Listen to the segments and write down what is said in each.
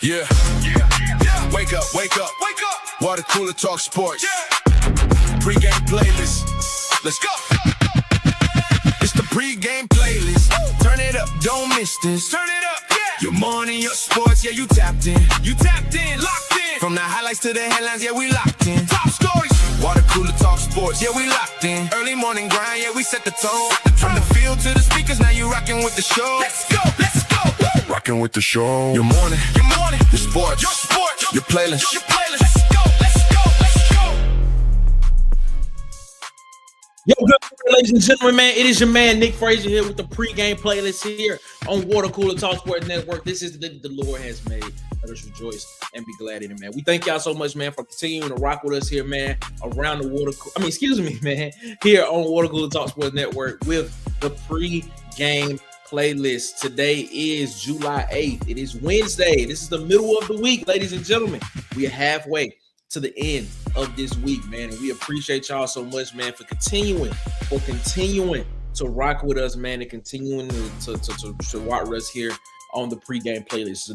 Yeah. Wake up. Water cooler talk sports. Pregame playlist. Let's go. It's the pregame playlist. Turn it up, don't miss this. Turn it up, yeah. Your morning, your sports, yeah, you tapped in. Locked in. From the highlights to the headlines, yeah, we locked in. Top stories. Water cooler talk sports, yeah, we locked in. Early morning grind, yeah, we set the tone. From the field to the speakers, now you rocking with the show. Let's go. Rocking with the show. Your morning, your sports, your playlist. Let's go. Yo, good morning, ladies and gentlemen, man. It is your man, Nick Frazier, here with the pregame playlist here on Water Cooler Talk Sports Network. This is the day that the Lord has made. Let us rejoice and be glad in it, man. We thank y'all so much, man, for continuing to rock with us here, man, around the here on Water Cooler Talk Sports Network with the pregame playlist. Today is July 8th. It is Wednesday. This is the middle of the week, ladies and gentlemen. We are halfway to the end of this week, man, and we appreciate y'all so much, man, for continuing to rock with us, man, and continuing to rock with us here on the pregame playlist. It's a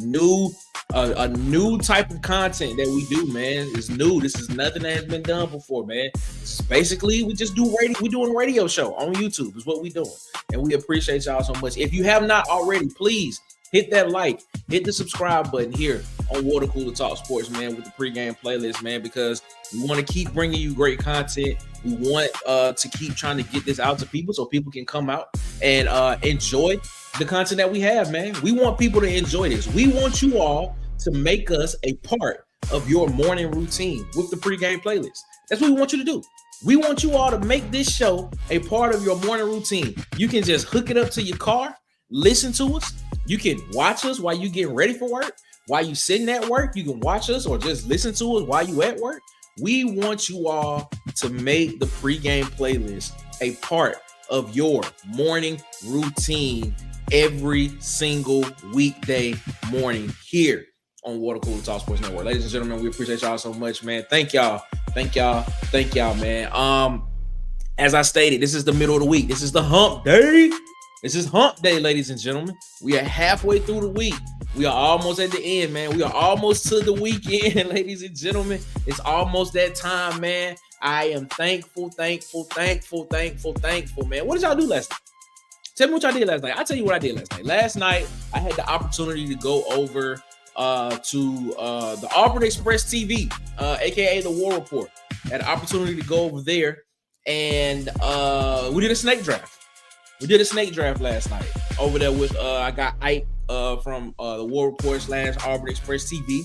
new type of content that we do, man. It's new. This is nothing that has been done before, man. This is basically we just do radio. We're doing a radio show on YouTube is what we're doing, and we appreciate y'all so much. If you have not already, please hit that like, hit the subscribe button here on Water Cooler Talk Sports, man, with the pregame playlist, man, because we want to keep bringing you great content. We want to keep trying to get this out to people so people can come out and enjoy the content that we have, man. We want people to enjoy this. We want you all to make us a part of your morning routine with the pregame playlist. That's what we want you to do. We want you all to make this show a part of your morning routine. You can just hook it up to your car, listen to us. You can watch us while you getting ready for work. While you sitting at work, you can watch us or just listen to us while you at work. We want you all to make the pregame playlist a part of your morning routine every single weekday morning here on Water Cooler Talk Sports Network. Ladies and gentlemen, we appreciate y'all so much, man. Thank y'all, man. As I stated, this is the middle of the week. This is the hump day. This is hump day, ladies and gentlemen. We are halfway through the week. We are almost at the end, man. We are almost to the weekend, ladies and gentlemen. It's almost that time, man. I am thankful, man. What did y'all do last night? Tell me what y'all did last night. I'll tell you what I did last night. Last night, I had the opportunity to go over to the Auburn Express TV, aka the War Report. I had the opportunity to go over there, and we did a snake draft. We did a snake draft last night over there with I got Ike from the War Report / Auburn Express TV.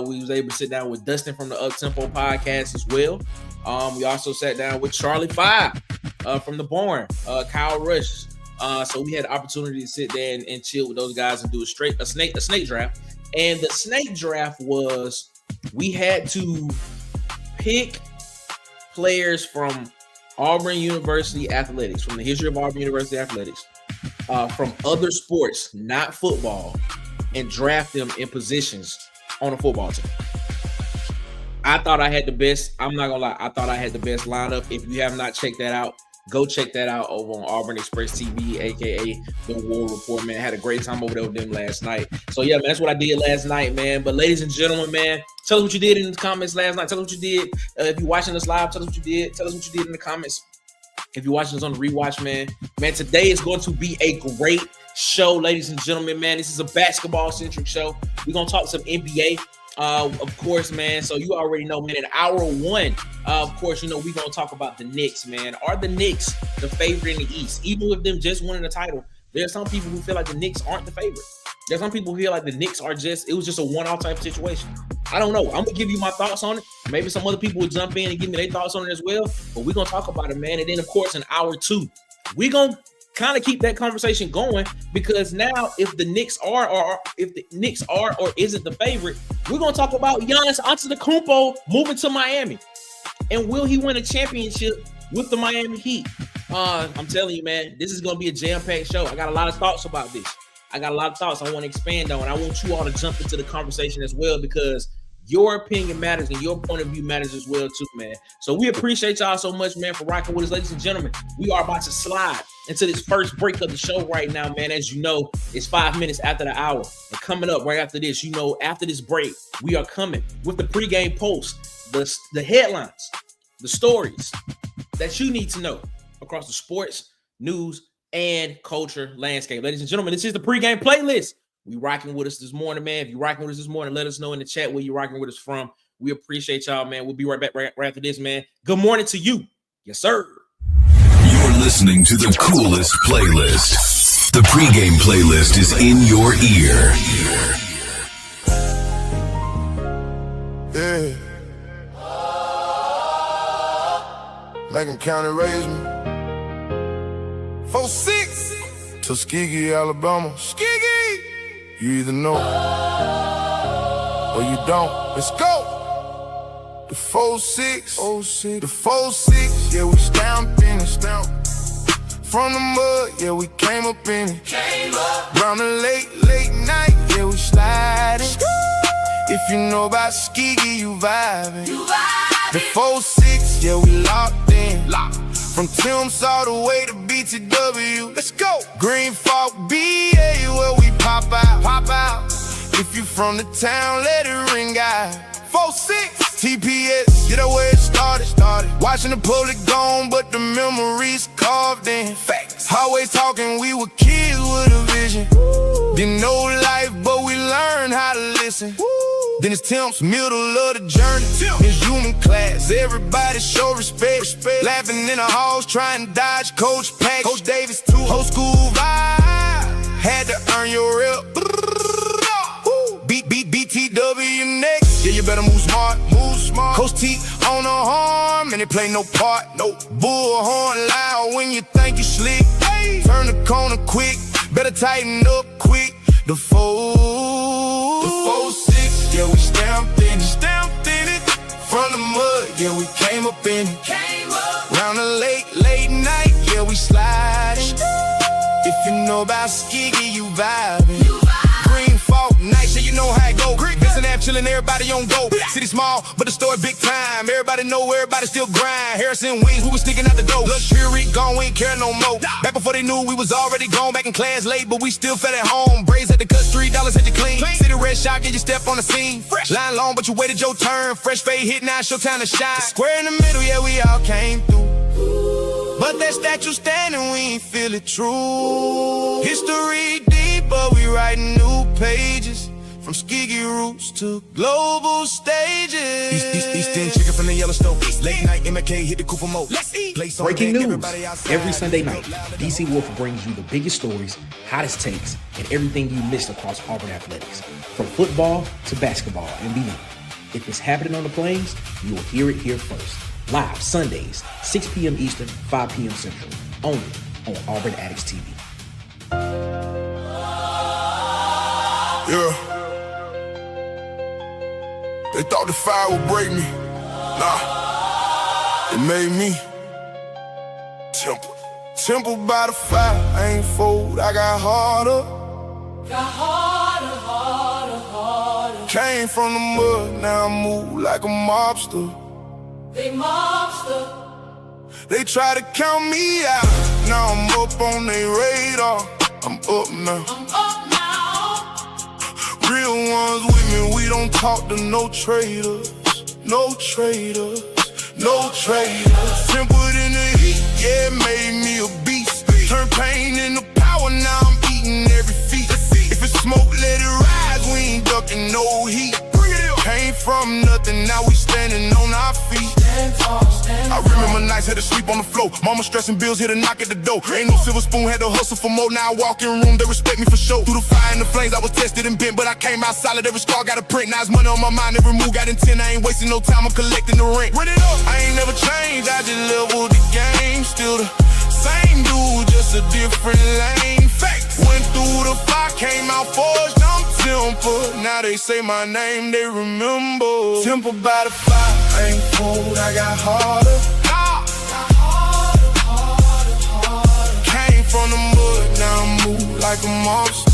We was able to sit down with Dustin from the Uptempo podcast as well. We also sat down with Charlie 5 from the Barn, Kyle Rush. So we had the opportunity to sit there and chill with those guys and do a snake draft. And the snake draft was, we had to pick players from Auburn University athletics, from the history of Auburn University athletics, from other sports, not football, and draft them in positions on a football team. I thought I had the best. I'm not gonna lie. I thought I had the best lineup. If you have not checked that out, go check that out over on Auburn Express TV, aka the War Report, man. I had a great time over there with them last night. So yeah, man, that's what I did last night, man. But ladies and gentlemen, man, tell us what you did in the comments last night. Tell us what you did. If you're watching us live, tell us what you did. Tell us what you did in the comments. If you're watching us on the rewatch, man, today is going to be a great show, ladies and gentlemen, man. This is a basketball-centric show. We're going to talk some NBA, of course, man. So you already know, man, in hour one, of course, you know, we're going to talk about the Knicks, man. Are the Knicks the favorite in the East? Even with them just winning the title, there are some people who feel like the Knicks aren't the favorite. There's some people who feel like the Knicks are it was just a one-off type of situation. I don't know. I'm going to give you my thoughts on it. Maybe some other people will jump in and give me their thoughts on it as well. But we're going to talk about it, man. And then, of course, in hour two, we're going to kind of keep that conversation going, because now if the Knicks are or isn't the favorite, we're going to talk about Giannis Antetokounmpo moving to Miami. And will he win a championship with the Miami Heat? I'm telling you, man, this is going to be a jam-packed show. I got a lot of thoughts about this. I got a lot of thoughts I want to expand on. I want you all to jump into the conversation as well, because your opinion matters and your point of view matters as well too, man. So we appreciate y'all so much, man, for rocking with us. Ladies and gentlemen, we are about to slide into this first break of the show right now, man. As you know, it's 5 minutes after the hour. And coming up right after this, after this break, we are coming with the pregame post, the headlines, the stories that you need to know across the sports, news, and culture landscape. Ladies and gentlemen, this is the pregame playlist. We rocking with us this morning, man. If you're rocking with us this morning, let us know in the chat where you're rocking with us from. We appreciate y'all, man. We'll be right back right after this, man. Good morning to you. Yes, sir. You're listening to the coolest playlist. The pregame playlist is in your ear. Yeah. Macon County raised me. 4-6. Tuskegee, Alabama. Tuskegee. You either know or you don't. Let's go. The 4-6. The 4-6. Yeah, we stamped in it. From the mud, yeah, we came up in it. Round the late night, yeah, we sliding. If you know about Tuskegee, you vibing. The 4-6, yeah, we locked in. From Tim's all the way to BTW. Let's go. Green Fork, BA, where we pop out. If you from the town, let it ring out. 4-6, TPS, get where it started. Watching the public gone, but the memories carved in. Facts. Always talking, we were kids with a vision. Didn't know life, but we learned how to listen. Then it's Tim's middle of the journey. It's human class, everybody show respect. Laughing in the halls, trying to dodge Coach Pack. Coach Davis too, whole school vibe. Had to earn your rep. BTW next. Yeah, you better move smart. Coach T on the horn, and they play no part. Bullhorn loud when you think you slick. Turn the corner quick, better tighten up quick. The 4-6, yeah, we stamped in it. From the mud, yeah, we came up in it. Round the late night, yeah, we sliding. If you know about Tuskegee, you vibing. Green Fork, nice, yeah, you know how it go. Vincent Ave chillin', everybody on go. City small, but the story big time. Everybody know, everybody still grind. Harrison Wings, we was sticking out the door. Luxury, gone, we ain't care no more. Back before they knew, we was already gone. Back in class late, but we still fed at home. Braids at the cut, $3 at you clean. City red shot, get you step on the scene. Fresh. Line long, but you waited your turn. Fresh fade hit, now it's your time to shine. Square in the middle, yeah, we all came through. But that statue standing, we ain't feel it true. History deep, but we writing new pages. From Tuskegee roots to global stages. East End chicken from the Yellowstone. Late night MK hit the Cooper mode. Breaking news. Every Sunday night, DC Wolf brings you the biggest stories, hottest takes, and everything you missed across Auburn athletics. From football to basketball and beyond. If it's happening on the plains, you will hear it here first. Live Sundays, 6 p.m. Eastern, 5 p.m. Central. Only on Auburn Addicts TV. Yeah. They thought the fire would break me. Nah, it made me. Temple by the fire, I ain't fold, I got harder. Came from the mud, now I move like a mobster. They try to count me out, now I'm up on their radar. I'm up now. Real ones with me, we don't talk to no traitors. Tempered in the heat, yeah, it made me a beast. Turn pain into power, now I'm eating every feast. If it's smoke, let it rise, we ain't ducking no heat. Came from nothing, now we standing on our feet. I remember nights had to sleep on the floor. Mama stressing bills, hit a knock at the door. Ain't no silver spoon, had to hustle for more. Now I walk in room, they respect me for sure. Through the fire and the flames, I was tested and bent, but I came out solid. Every scar got a print. Now it's money on my mind, every move got intent. I ain't wasting no time, I'm collecting the rent. Run it up. I ain't never changed, I just leveled the game. Still the same dude, just a different lane. Facts. Went through the fire, came out forged. I'm Temple. Now they say my name, they remember. Temple by the fire, I ain't fooled, I got harder. Came from the mud, now I move like a monster.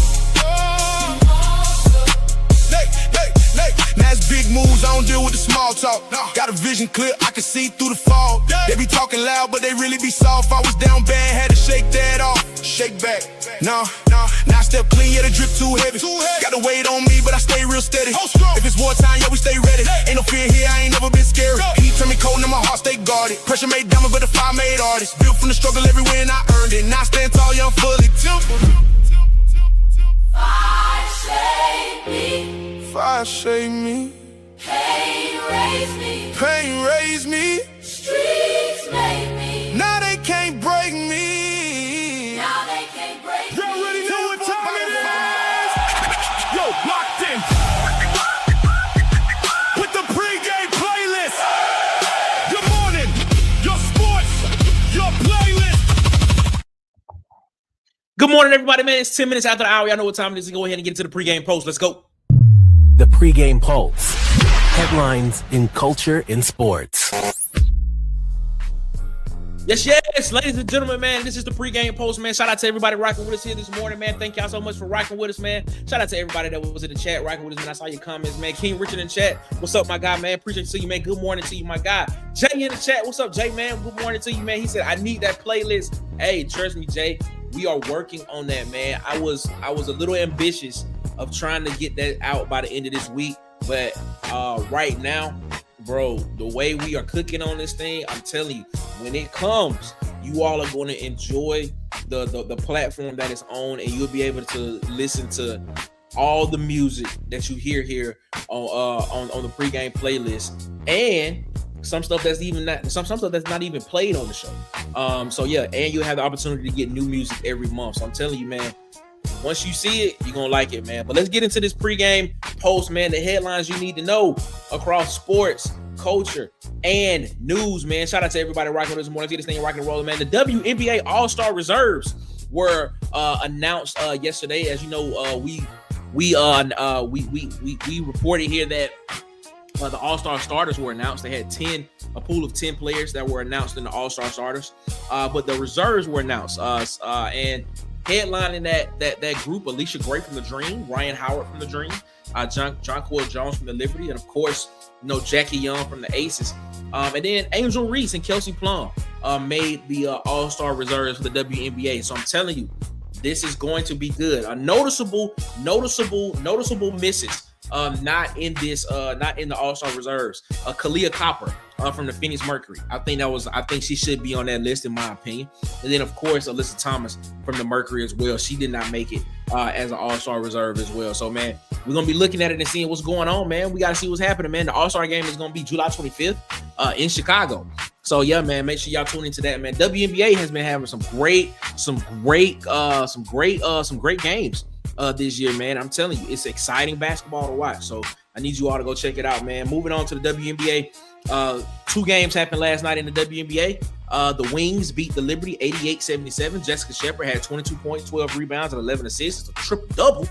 Now it's big moves, I don't deal with the small talk. Got a vision clear, I can see through the fog. They be talking loud, but they really be soft. I was down bad, had to shake that off. Shake back, nah. Now I step clean, yeah, the drip too heavy. Got the weight on me, but I stay real steady. If it's wartime, yeah, we stay ready. Ain't no fear here, I ain't never been scary. Heat turn me cold, and my heart stay guarded. Pressure made diamond, but the fire made artist. Built from the struggle every win, I earned it. Now I stand tall, young, fully tempered. Fire shake me, Fire shake me, pain raise me, pain raised me. streets make me. Now they can't break me. Now they can't break me. Y'all already know what time it is. Yo, locked in with the pregame playlist. Good morning, your sports, your playlist. Good morning, everybody, man. It's 10 minutes after the hour. Y'all know what time it is. Go ahead and get into the pregame post. Let's go. The Pregame Pulse. Headlines in culture and sports. Yes, ladies and gentlemen, man, this is the pregame post, man. Shout out to everybody rocking with us here this morning, man. Thank y'all so much for rocking with us, man. Shout out to everybody that was in the chat rocking with us, man. I saw your comments, man. King Richard in the chat. What's up, my guy, man? Appreciate to see you, man. Good morning to you, my guy. Jay in the chat. What's up, Jay, man? Good morning to you, man. He said, I need that playlist. Hey, trust me, Jay. We are working on that, man. I was a little ambitious of trying to get that out by the end of this week, but right now, bro, the way we are cooking on this thing, I'm telling you, when it comes, you all are going to enjoy the platform that it's on, and you'll be able to listen to all the music that you hear here on the pregame playlist, and some stuff that's even not some stuff that's not even played on the show. So yeah, and you'll have the opportunity to get new music every month. So I'm telling you, man, once you see it, you're gonna like it, man. But let's get into this pregame post, man. The headlines you need to know across sports, culture, and news, man. Shout out to everybody rocking this morning. Let's get this thing rocking and rolling, man. The WNBA All-Star reserves were announced yesterday. As you know, we reported here that the All-Star starters were announced. They had a pool of 10 players that were announced in the All-Star starters, but the reserves were announced. And headlining that group, Alicia Gray from the Dream, Ryan Howard from the Dream, Jonquel Jones from the Liberty, and of course, Jackie Young from the Aces. And then Angel Reese and Kelsey Plum made the All-Star reserves for the WNBA. So I'm telling you, this is going to be good. Noticeable misses. Not in the All-Star reserves. Kalia Copper from the Phoenix Mercury. I think she should be on that list in my opinion. And then of course Alyssa Thomas from the Mercury as well. She did not make it as an All-Star reserve as well. So man, we're gonna be looking at it and seeing what's going on, man. We gotta see what's happening, man. The All-Star game is gonna be July 25th in Chicago. So yeah, man, make sure y'all tune into that, man. WNBA has been having some great games this year, man. I'm telling you, it's exciting basketball to watch. So I need you all to go check it out, man. Moving on to the WNBA, 2 games happened last night in the WNBA. The Wings beat the Liberty 88-77. Jessica Shepard had 22 points, 12 rebounds, and 11 assists. It's a triple-double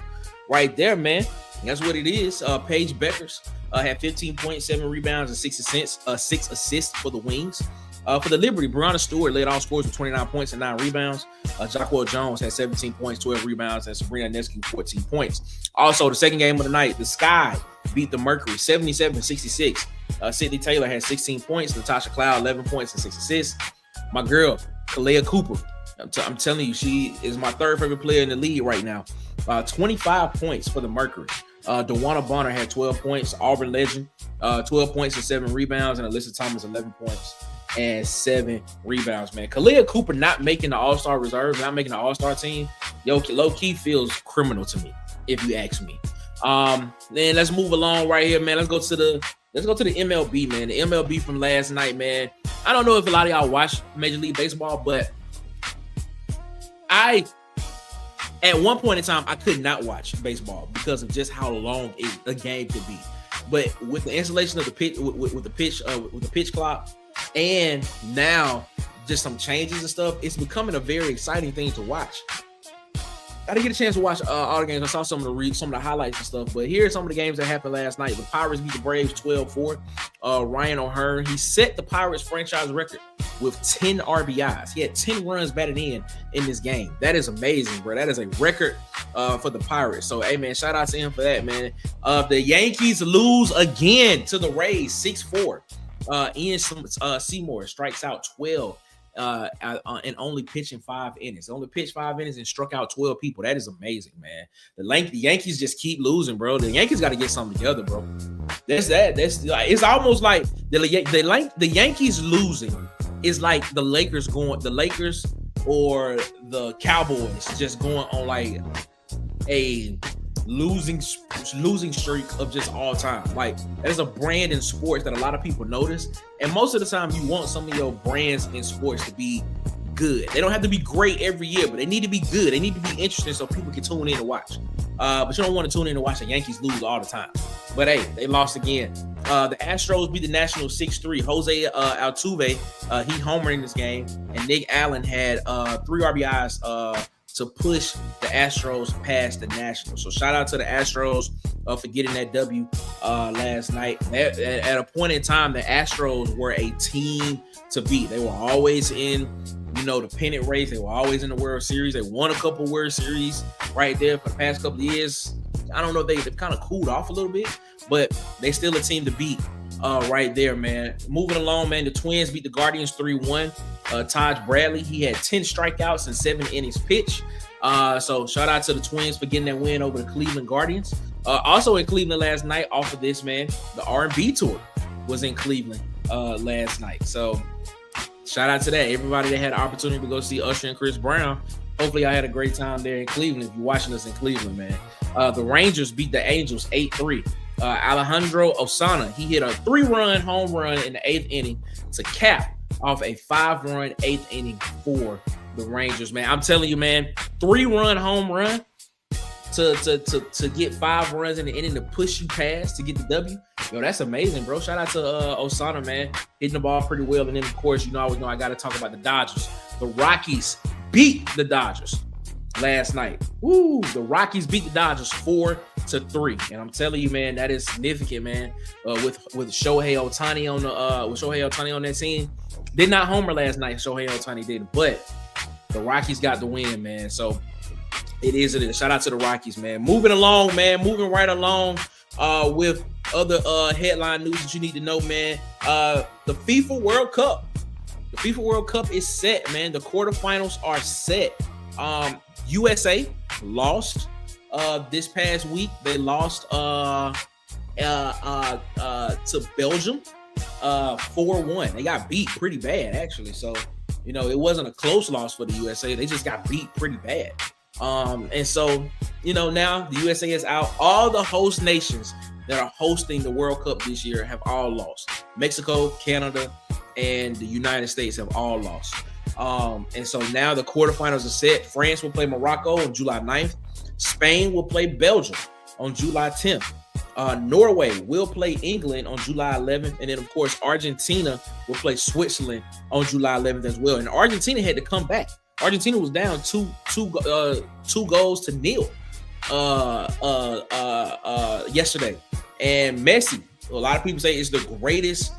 right there, man. That's what it is. Paige Beckers had 15 points, 7 rebounds, and 6 assists for the Wings. For the Liberty, Brianna Stewart led all scorers with 29 points and 9 rebounds. Jonquel Jones had 17 points, 12 rebounds, and Sabrina Ionescu 14 points. Also, the second game of the night, the Sky beat the Mercury 77-66. Sydney Taylor had 16 points, Natasha Cloud 11 points and 6 assists. My girl, Kalea Cooper, I'm telling you, she is my third favorite player in the league right now. 25 points for the Mercury. DeWanna Bonner had 12 points. Auburn legend, 12 points and 7 rebounds, and Alyssa Thomas 11 points and 7 rebounds, man. Kalea Cooper not making the All-Star reserve, not making the All-Star team, low-key feels criminal to me, if you ask me. Then let's move along right here, man. Let's go to the MLB, man. The MLB from last night, man. I don't know if a lot of y'all watch Major League Baseball, but at one point in time, I could not watch baseball because of just how long a game could be. But with the installation of the pitch, with the pitch clock, and now just some changes and stuff, it's becoming a very exciting thing to watch. I didn't get a chance to watch all the games. I saw some of the highlights and stuff, but here are some of the games that happened last night. The Pirates beat the Braves 12-4. Ryan O'Hearn, he set the Pirates franchise record with 10 RBIs. He had 10 runs batted in this game. That is amazing, bro. That is a record for the Pirates. So, hey, man, shout out to him for that, man. The Yankees lose again to the Rays, 6-4. Ian Seymour strikes out 12 and only pitching 5 innings. Only pitched 5 innings and struck out 12 people. That is amazing, man. The Yankees just keep losing, bro. The Yankees got to get something together, bro. That's like, it's almost like the Yankees losing is like the Lakers or the Cowboys just going on like a losing streak of just all time. Like, there's a brand in sports that a lot of people notice, and most of the time you want some of your brands in sports to be good. They don't have to be great every year, but they need to be good. They need to be interesting so people can tune in and watch. But you don't want to tune in and watch the Yankees lose all the time. But hey, they lost again. The Astros beat the Nationals 6-3. Jose Altuve, he homered in this game, and Nick Allen had 3 RBIs to push the Astros past the Nationals. So shout out to the Astros for getting that W last night. At a point in time, the Astros were a team to beat. They were always in, the pennant race. They were always in the World Series. They won a couple World Series right there for the past couple of years. I don't know if they've kind of cooled off a little bit, but they still a team to beat right there, man. Moving along, man, the Twins beat the Guardians 3-1. Taj Bradley, he had 10 strikeouts and 7 innings pitched. So shout out to the Twins for getting that win over the Cleveland Guardians. Also in Cleveland last night, off of this, man, the R&B tour was in Cleveland last night. So shout out to that. Everybody that had the opportunity to go see Usher and Chris Brown. Hopefully I had a great time there in Cleveland. If you're watching us in Cleveland, man. The Rangers beat the Angels 8-3. Alejandro Osana, he hit a 3-run home run in the 8th inning to cap off a 5-run 8th inning for the Rangers, man. I'm telling you, man, 3-run home run to get 5 runs in the inning to push you past to get the W. Yo, that's amazing, bro. Shout out to Osana, man, hitting the ball pretty well. And then, of course, I always know I got to talk about the Dodgers. The Rockies beat the Dodgers last night. Woo! The Rockies beat the Dodgers 4-3, and I'm telling you, man, that is significant, man. With Shohei Ohtani on that team, did not homer last night. Shohei Ohtani did, but the Rockies got the win, man. So it is. Shout out to the Rockies, man. Moving right along with other headline news that you need to know, man. The FIFA World Cup. The FIFA World Cup is set, man. The quarterfinals are set. USA lost this past week. They lost to Belgium 4-1. They got beat pretty bad, actually. So, it wasn't a close loss for the USA. They just got beat pretty bad. And so, now the USA is out. All the host nations that are hosting the World Cup this year have all lost. Mexico, Canada, and the United States have all lost. And so now the quarterfinals are set. France will play Morocco on July 9th. Spain will play Belgium on July 10th. Norway will play England on July 11th. And then, of course, Argentina will play Switzerland on July 11th as well. And Argentina had to come back. Argentina was down 2 goals to nil yesterday. And Messi, a lot of people say it's the greatest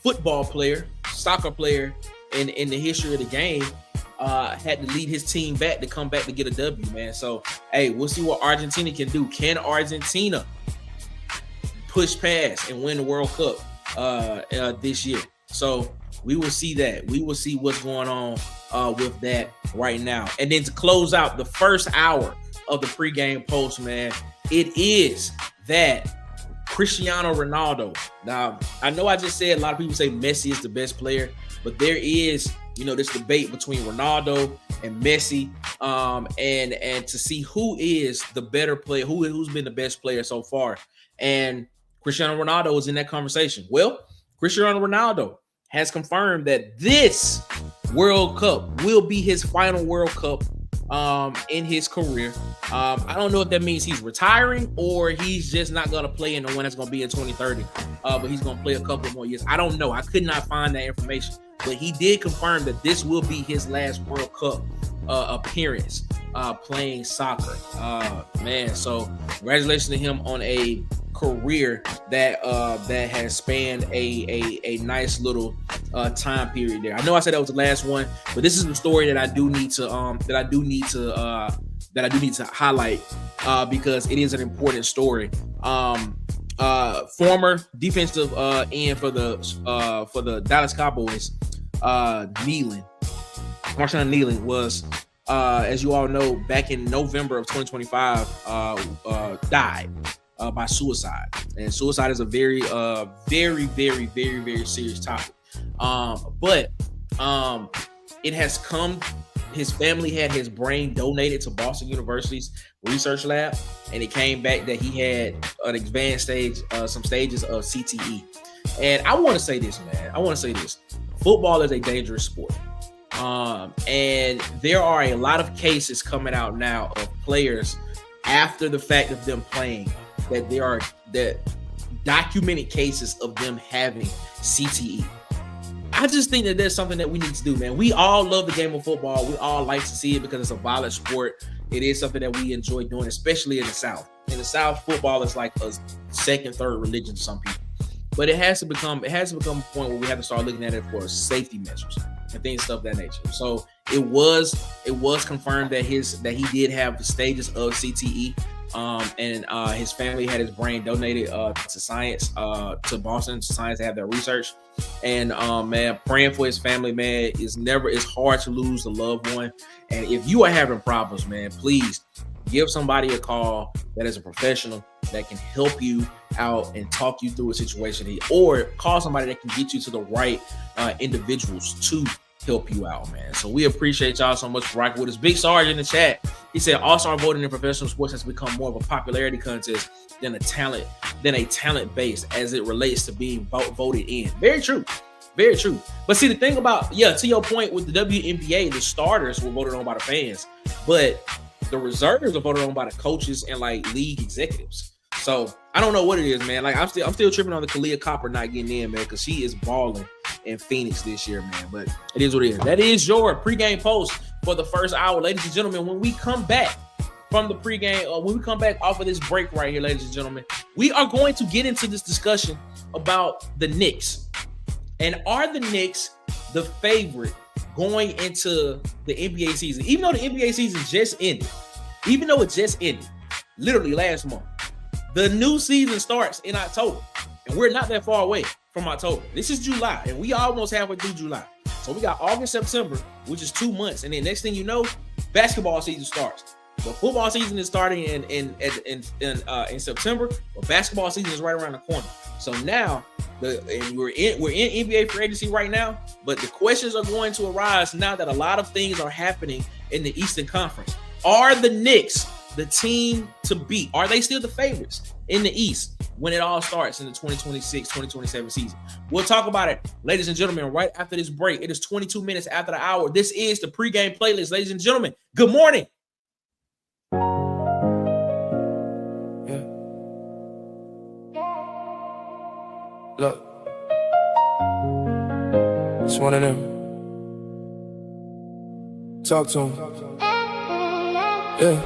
football player, soccer player in the history of the game. Had to lead his team back to come back to get a W, man. So, hey, we'll see what Argentina can do. Can Argentina push past and win the World Cup this year? So we will see that. We will see what's going on with that right now. And then to close out the first hour of the pregame post, man, it is that Cristiano Ronaldo. Now, I know I just said a lot of people say Messi is the best player, but there is, this debate between Ronaldo and Messi, and to see who is the better player, who's been the best player so far. And Cristiano Ronaldo is in that conversation. Well, Cristiano Ronaldo has confirmed that this World Cup will be his final World Cup in his career. I don't know if that means he's retiring or he's just not going to play in the one that's going to be in 2030, but he's going to play a couple more years. I don't know. I could not find that information, but he did confirm that this will be his last World Cup appearance playing soccer. Man, so congratulations to him on a career that has spanned a nice little time period there. I know I said that was the last one, but this is the story that I do need to highlight because it is an important story. Former defensive end for the Dallas Cowboys, Marshawn Kneeland was, as you all know, back in November of 2025, died by suicide. And suicide is a very, very, very, very, very serious topic. But it has come. His family had his brain donated to Boston University's research lab, and it came back that he had an advanced stage, some stages of CTE. And I want to say this, man. Football is a dangerous sport. And there are a lot of cases coming out now of players after the fact of them playing that documented cases of them having CTE. I just think that there's something that we need to do, man. We all love the game of football. We all like to see it because it's a violent sport. It is something that we enjoy doing, especially in the South. In the South, football is like a second, third religion to some people. But it has to become a point where we have to start looking at it for safety measures and things of that nature. So it was confirmed that he did have the stages of CTE. And his family had his brain donated to science, to Boston Science to have their research. And man, praying for his family, man, it's hard to lose a loved one. And if you are having problems, man, please give somebody a call that is a professional that can help you out and talk you through a situation, or call somebody that can get you to the right individuals to help you out, man. So we appreciate y'all so much for rocking with us. Big Sarge in the chat, he said all-star voting in professional sports has become more of a popularity contest than a talent base as it relates to being voted in. Very true. But see, the thing about, to your point with the WNBA, the starters were voted on by the fans, but the reserves are voted on by the coaches and like league executives. So I don't know what it is, man. Like I'm still tripping on the Kalia Copper not getting in, man, because she is balling in Phoenix this year, man. But it is what it is. That is your pregame post for the first hour, ladies and gentlemen. When we come back from the pregame, when we come back off of this break right here, ladies and gentlemen, we are going to get into this discussion about the Knicks. And are the Knicks the favorite going into the NBA season? Even though the NBA season just ended, literally last month, the new season starts in October, and we're not that far away from October. This is July, and we almost halfway through July. So we got August, September, which is 2 months, and then next thing you know, basketball season starts. But football season is starting in September, but basketball season is right around the corner. So now, we're in NBA free agency right now, but the questions are going to arise now that a lot of things are happening in the Eastern Conference. Are the Knicks the team to beat? Are they still the favorites in the East when it all starts in the 2026-2027 season? We'll talk about it, ladies and gentlemen, right after this break. It is 22 minutes after the hour. This is the pregame playlist, ladies and gentlemen. Good morning. Yeah. Look, it's one of them. Talk to him. Yeah.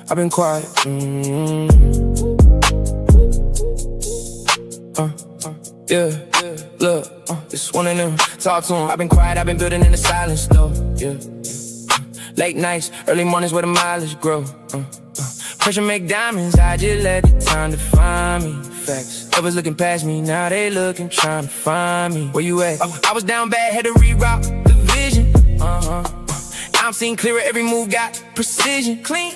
I've been quiet. Yeah. Look, it's one of them. Talk to him. I've been quiet. I've been building in the silence, though. Yeah. Late nights, early mornings where the mileage grow. Pressure make diamonds. I just let the time define me. Facts. Others looking past me, now they looking, trying to find me. Where you at? I was down bad, had to reroute the vision. Now I'm seeing clearer, every move got precision. Clean.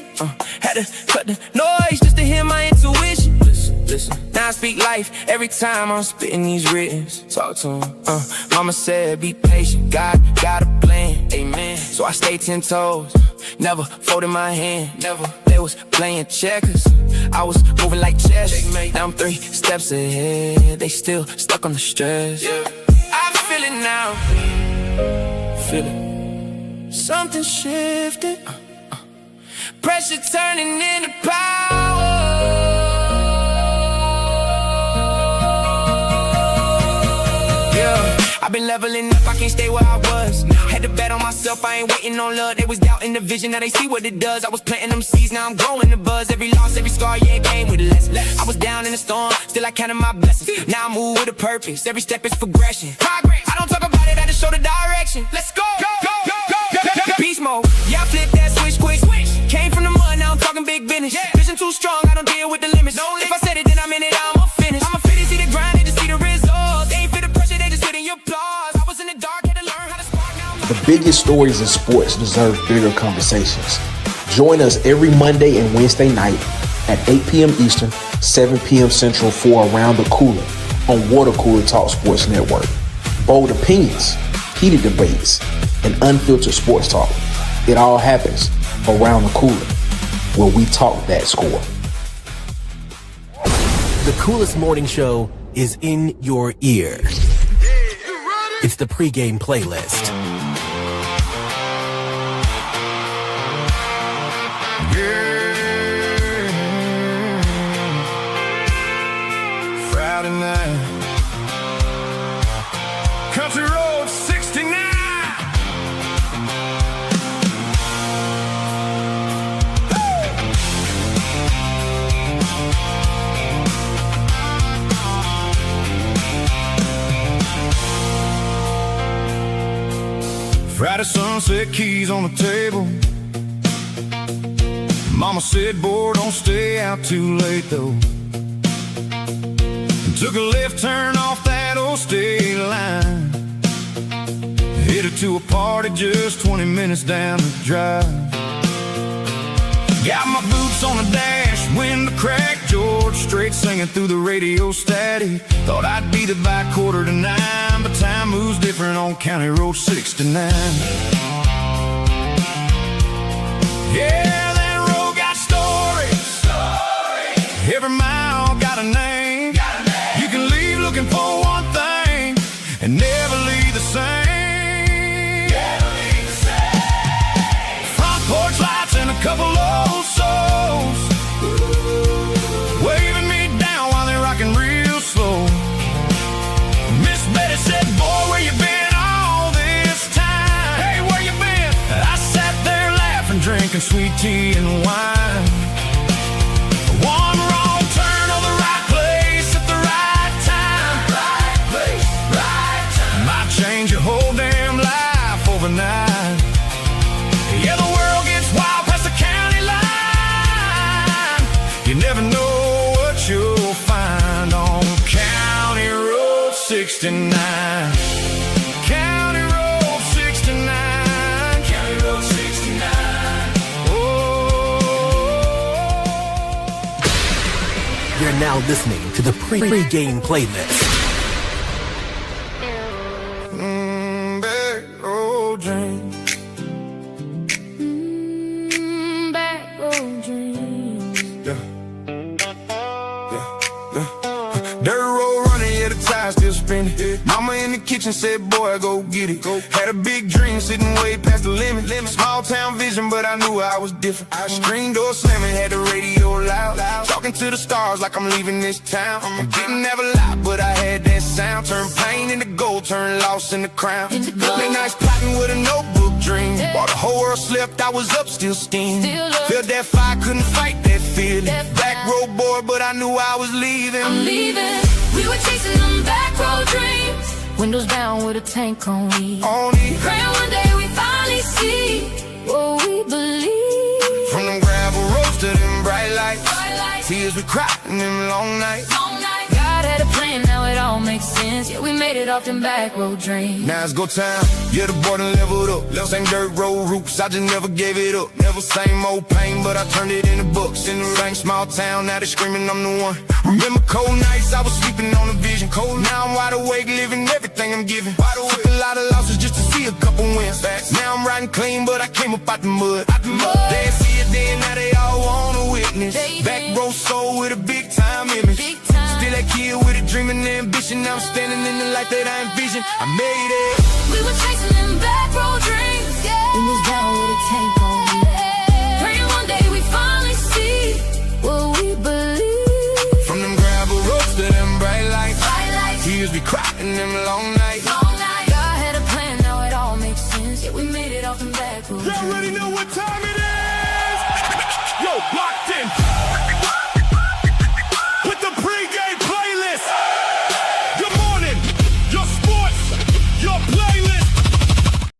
Had to cut the noise just to hear my intuition. Listen. Now I speak life every time I'm spitting these writtens. Talk to him. Mama said be patient, God got a plan. Amen. So I stay 10 toes, never folded my hand. Never. They was playing checkers, I was moving like chess. Now I'm 3 steps ahead, they still stuck on the stress. Yeah. I feel it now. Feel it. Something shifted. Pressure turning into power. Yeah. I've been leveling up, I can't stay where I was. Had to bet on myself, I ain't waiting on love. They was doubting the vision, now they see what it does. I was planting them seeds, now I'm growing the buzz. Every loss, every scar, yeah, it came with a lesson. I was down in the storm, still I counted my blessings. Now I move with a purpose, every step is progression. Progress, I don't talk about it, I just show the direction. Let's go, go, go, go, go, go. Beast mode, yeah, I flip that switch quick. Came from the mud, now I'm talking big business. Vision too strong, I don't deal with the limits. If I said it, then I'm in it, I'ma finish. I'ma fit it, see the grind, and just see the results. They ain't feel the pressure, they just getting your applause. I was in the dark, had to learn how to spark now. The biggest stories in sports deserve bigger conversations. Join us every Monday and Wednesday night at 8 p.m. Eastern, 7 p.m. Central for Around the Cooler on Water Cooler Talk Sports Network. Bold opinions, heated debates, and unfiltered sports talk. It all happens around the cooler, where we talk that score. The coolest morning show is in your ear. It's the pregame playlist. Friday night, Country Road 69. Friday sunset, keys on the table. Mama said, boy, don't stay out too late though. Took a left turn off that old state line, headed to a party just 20 minutes down the drive. Got my boots on the dash, window cracked, George Strait singing through the radio static. Thought I'd be the back quarter to 9, but time moves different on County Road 69. Yeah, that road got stories. Every mile got a name. You can leave looking for one thing and never leave the same. Front porch lights and a couple old souls waving me down while they're rocking real slow. Miss Betty said, boy, where you been all this time? Hey, where you been? I sat there laughing, drinking sweet tea and wine. One wrong turn on the right place at the right time. Right place, right time. Might change your whole damn life overnight. Yeah, the world gets wild past the county line. You never know what you'll find on County Road 69. County Road 69. County Road 69. You're now listening to the pregame playlist. Back road dream. Back road dreams. Dirt road running, yeah, the tires still spinning. Mama in the kitchen said, boy, go get it. Had a big dream sitting way past the limit. Small town vision, but I knew I was different. Screen door slamming, had the radio loud. Talking to the stars like I'm leaving this town. Didn't have a lot, but I had that sound. Turned pain into gold, turned lost in the crown. Late nights plotting with a notebook dream. While the whole world slept, I was up, still steaming. Felt that fire, couldn't fight that feeling. Back road boy, but I knew I was leaving. I'm leaving. We were chasing them back road dreams. Windows down with a tank on E. Praying one day we finally see what we believe. From them gravel roads to them bright lights, tears we cried in them long nights. God had a plan, now it all makes sense. Yeah, we made it off them back road dreams. Now it's go time, yeah, the boy done leveled up. Same dirt road roots, I just never gave it up. Never same old pain, but I turned it into books. In the rank, small town, now they screaming I'm the one. Remember cold nights, I was sleeping on a vision. Cold, now I'm wide awake, living everything I'm giving. Took a lot of losses just to see a couple wins. Now I'm riding clean, but I came up out the mud. They ain't see it then, now they all wanna witness. Back row soul with a big time image. Still that kid with a dream and ambition. Now I'm standing in the light that I envisioned. I made it. We were chasing them back road dreams. Windows down with a tank on me. Praying one day we finally see what we believe. From them gravel roads to them bright lights, tears we cried in them long nights. back road Y'all already know what time it is. Yo, locked in with the pregame playlist. Good morning, your sports, your playlist.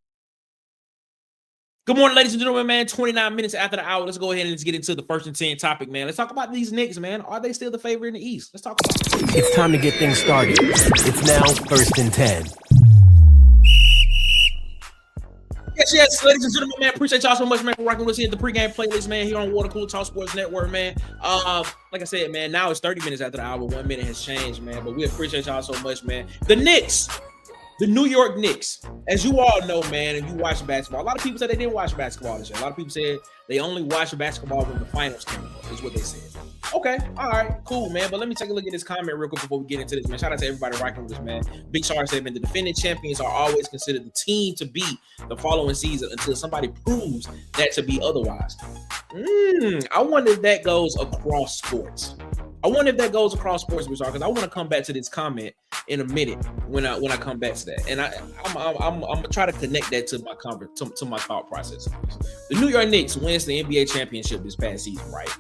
Good morning, ladies and gentlemen, man. 29 minutes after the hour. Let's go ahead and let's get into the first and 10 topic, man. Let's talk about these Knicks, man. Are they still the favorite in the East? Let's talk about it. It's time to get things started. It's now first and 10. Yes, ladies and gentlemen, man. Appreciate y'all so much, man, for rocking with us here at the pregame playlist, man, here on Water Cooler Talk Sports Network, man. Like I said, man, now it's 30 minutes after the hour. 1 minute has changed, man, but we appreciate y'all so much, man. The Knicks, the New York Knicks, as you all know, man, if you watch basketball, a lot of people said they didn't watch basketball this year. A lot of people said they only watched basketball when the finals came up, is what they said. Okay, all right, cool, man. But let me take a look at this comment real quick before we get into this, man. Shout out to everybody rocking with us, man. Big Star said, man, the defending champions are always considered the team to beat the following season until somebody proves that to be otherwise. I wonder if that goes across sports. Because I want to come back to this comment in a minute when I come back to that, and I'm gonna try to connect that to my to my thought process. The New York Knicks wins the NBA championship this past season, right?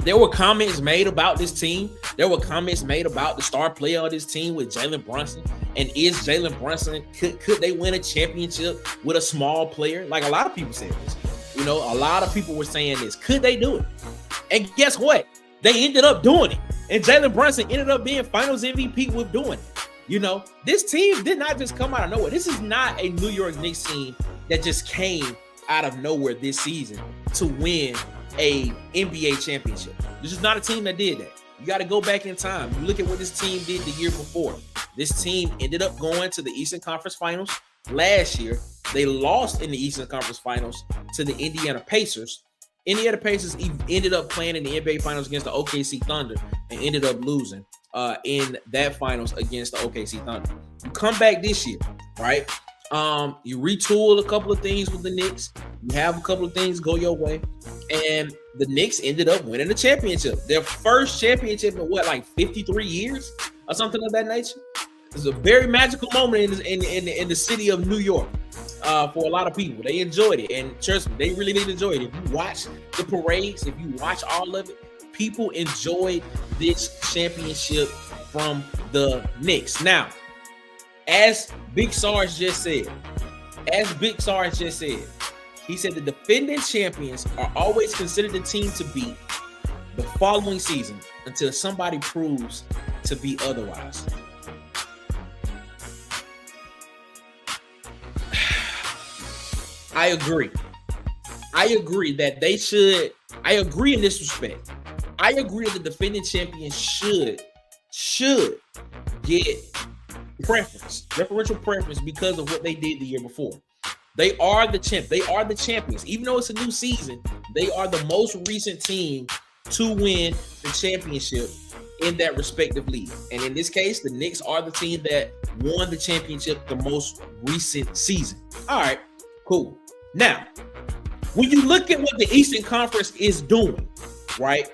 There were comments made about this team. There were comments made about the star player of this team with Jalen Brunson. And is Jalen Brunson, could they win a championship with a small player? Like a lot of people said this. You know, a lot of people were saying this. Could they do it? And guess what? They ended up doing it. And Jalen Brunson ended up being finals MVP with doing it. You know, this team did not just come out of nowhere. This is not a New York Knicks team that just came out of nowhere this season to win a NBA championship. This is not a team that did that. You got to go back in time. You look at what this team did the year before. This team ended up going to the Eastern Conference Finals last year. They lost in the Eastern Conference Finals to the Indiana Pacers. Indiana Pacers ended up playing in the NBA Finals against the OKC Thunder and ended up losing in that finals against the OKC Thunder. You come back this year, right? You retool a couple of things with the Knicks. You have a couple of things go your way, and the Knicks ended up winning the championship. Their first championship in like 53 years or something of that nature. It's a very magical moment in the city of New York for a lot of people. They enjoyed it, and trust me, they really did enjoy it. If you watch the parades, if you watch all of it, people enjoyed this championship from the Knicks. Now, as Big Sarge just said, he said the defending champions are always considered the team to beat the following season until somebody proves to be otherwise. I agree that they should. I agree in this respect. I agree that the defending champions should get preferential preference because of what they did the year before. They are the champ. They are the champions. Even though it's a new season, they are the most recent team to win the championship in that respective league. And in this case, the Knicks are the team that won the championship the most recent season. All right, cool. Now, when you look at what the Eastern Conference is doing, right?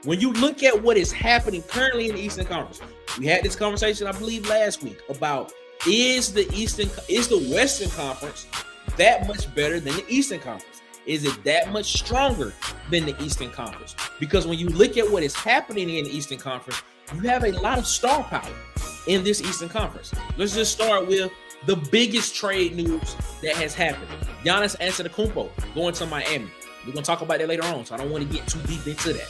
When you look at what is happening currently in the Eastern Conference, we had this conversation, I believe, last week about is the Western Conference that much better than the Eastern Conference? Is it that much stronger than the Eastern Conference? Because when you look at what is happening in the Eastern Conference, you have a lot of star power in this Eastern Conference. Let's just start with the biggest trade news that has happened. Giannis Antetokounmpo going to Miami. We're going to talk about that later on, so I don't want to get too deep into that.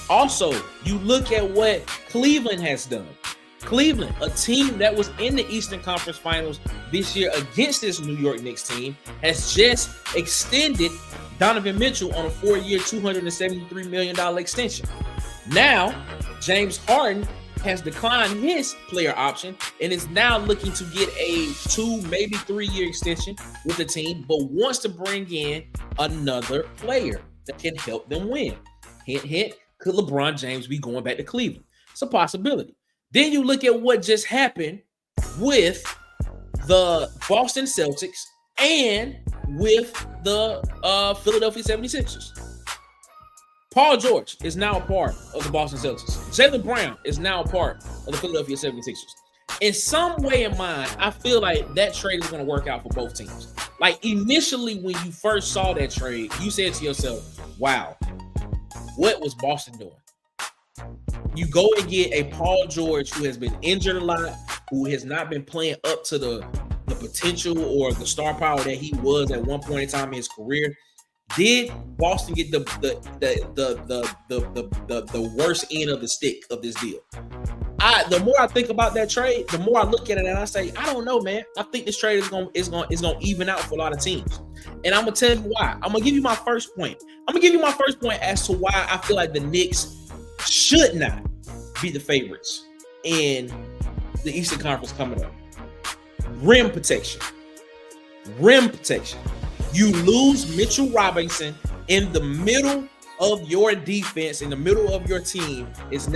Also, you look at what Cleveland has done. Cleveland, a team that was in the Eastern Conference Finals this year against this New York Knicks team, has just extended Donovan Mitchell on a 4-year, $273 million extension. Now, James Harden has declined his player option and is now looking to get a 2, maybe 3-year extension with the team, but wants to bring in another player that can help them win. Hint, hint, could LeBron James be going back to Cleveland? It's a possibility. Then you look at what just happened with the Boston Celtics and with the Philadelphia 76ers. Paul George is now a part of the Boston Celtics. Jaylen Brown is now a part of the Philadelphia 76ers. In some way in mind, I feel like that trade is going to work out for both teams. Like initially when you first saw that trade, you said to yourself, wow, what was Boston doing? You go and get a Paul George who has been injured a lot, who has not been playing up to the potential or the star power that he was at one point in time in his career. Did Boston get the worst end of the stick of this deal? The more I think about that trade, the more I look at it and I say, I don't know, man. I think this trade is gonna even out for a lot of teams. And I'm gonna tell you why. I'm gonna give you my first point. As to why I feel like the Knicks should not be the favorites in the Eastern Conference coming up. Rim protection. You lose Mitchell Robinson in the middle of your defense, in the middle of your team. He is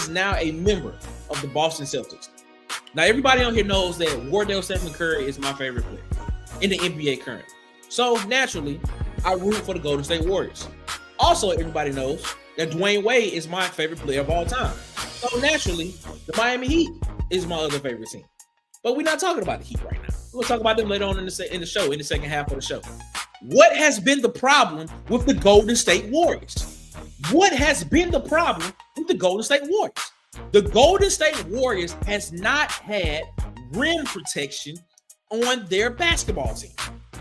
now a member of the Boston Celtics. Now, everybody on here knows that Wardell Stephen Curry is my favorite player in the NBA currently. So, naturally, I root for the Golden State Warriors. Also, everybody knows that Dwayne Wade is my favorite player of all time. So, naturally, the Miami Heat is my other favorite team. But we're not talking about the Heat right now. We'll talk about them later on in the show, in the second half of the show. What has been the problem with the Golden State Warriors? The Golden State Warriors has not had rim protection on their basketball team.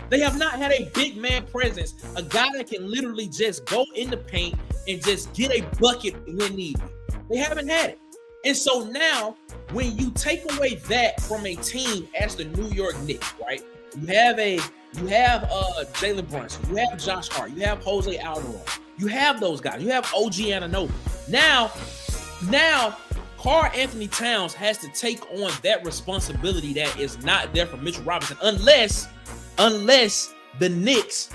They have not had a big man presence, a guy that can literally just go in the paint and just get a bucket when needed. They haven't had it. And so now, when you take away that from a team as the New York Knicks, right? You have Jalen Brunson, you have Josh Hart, you have Jose Alvarado, you have those guys, you have OG Anunoby. Now, Karl-Anthony Towns has to take on that responsibility that is not there for Mitchell Robinson, unless the Knicks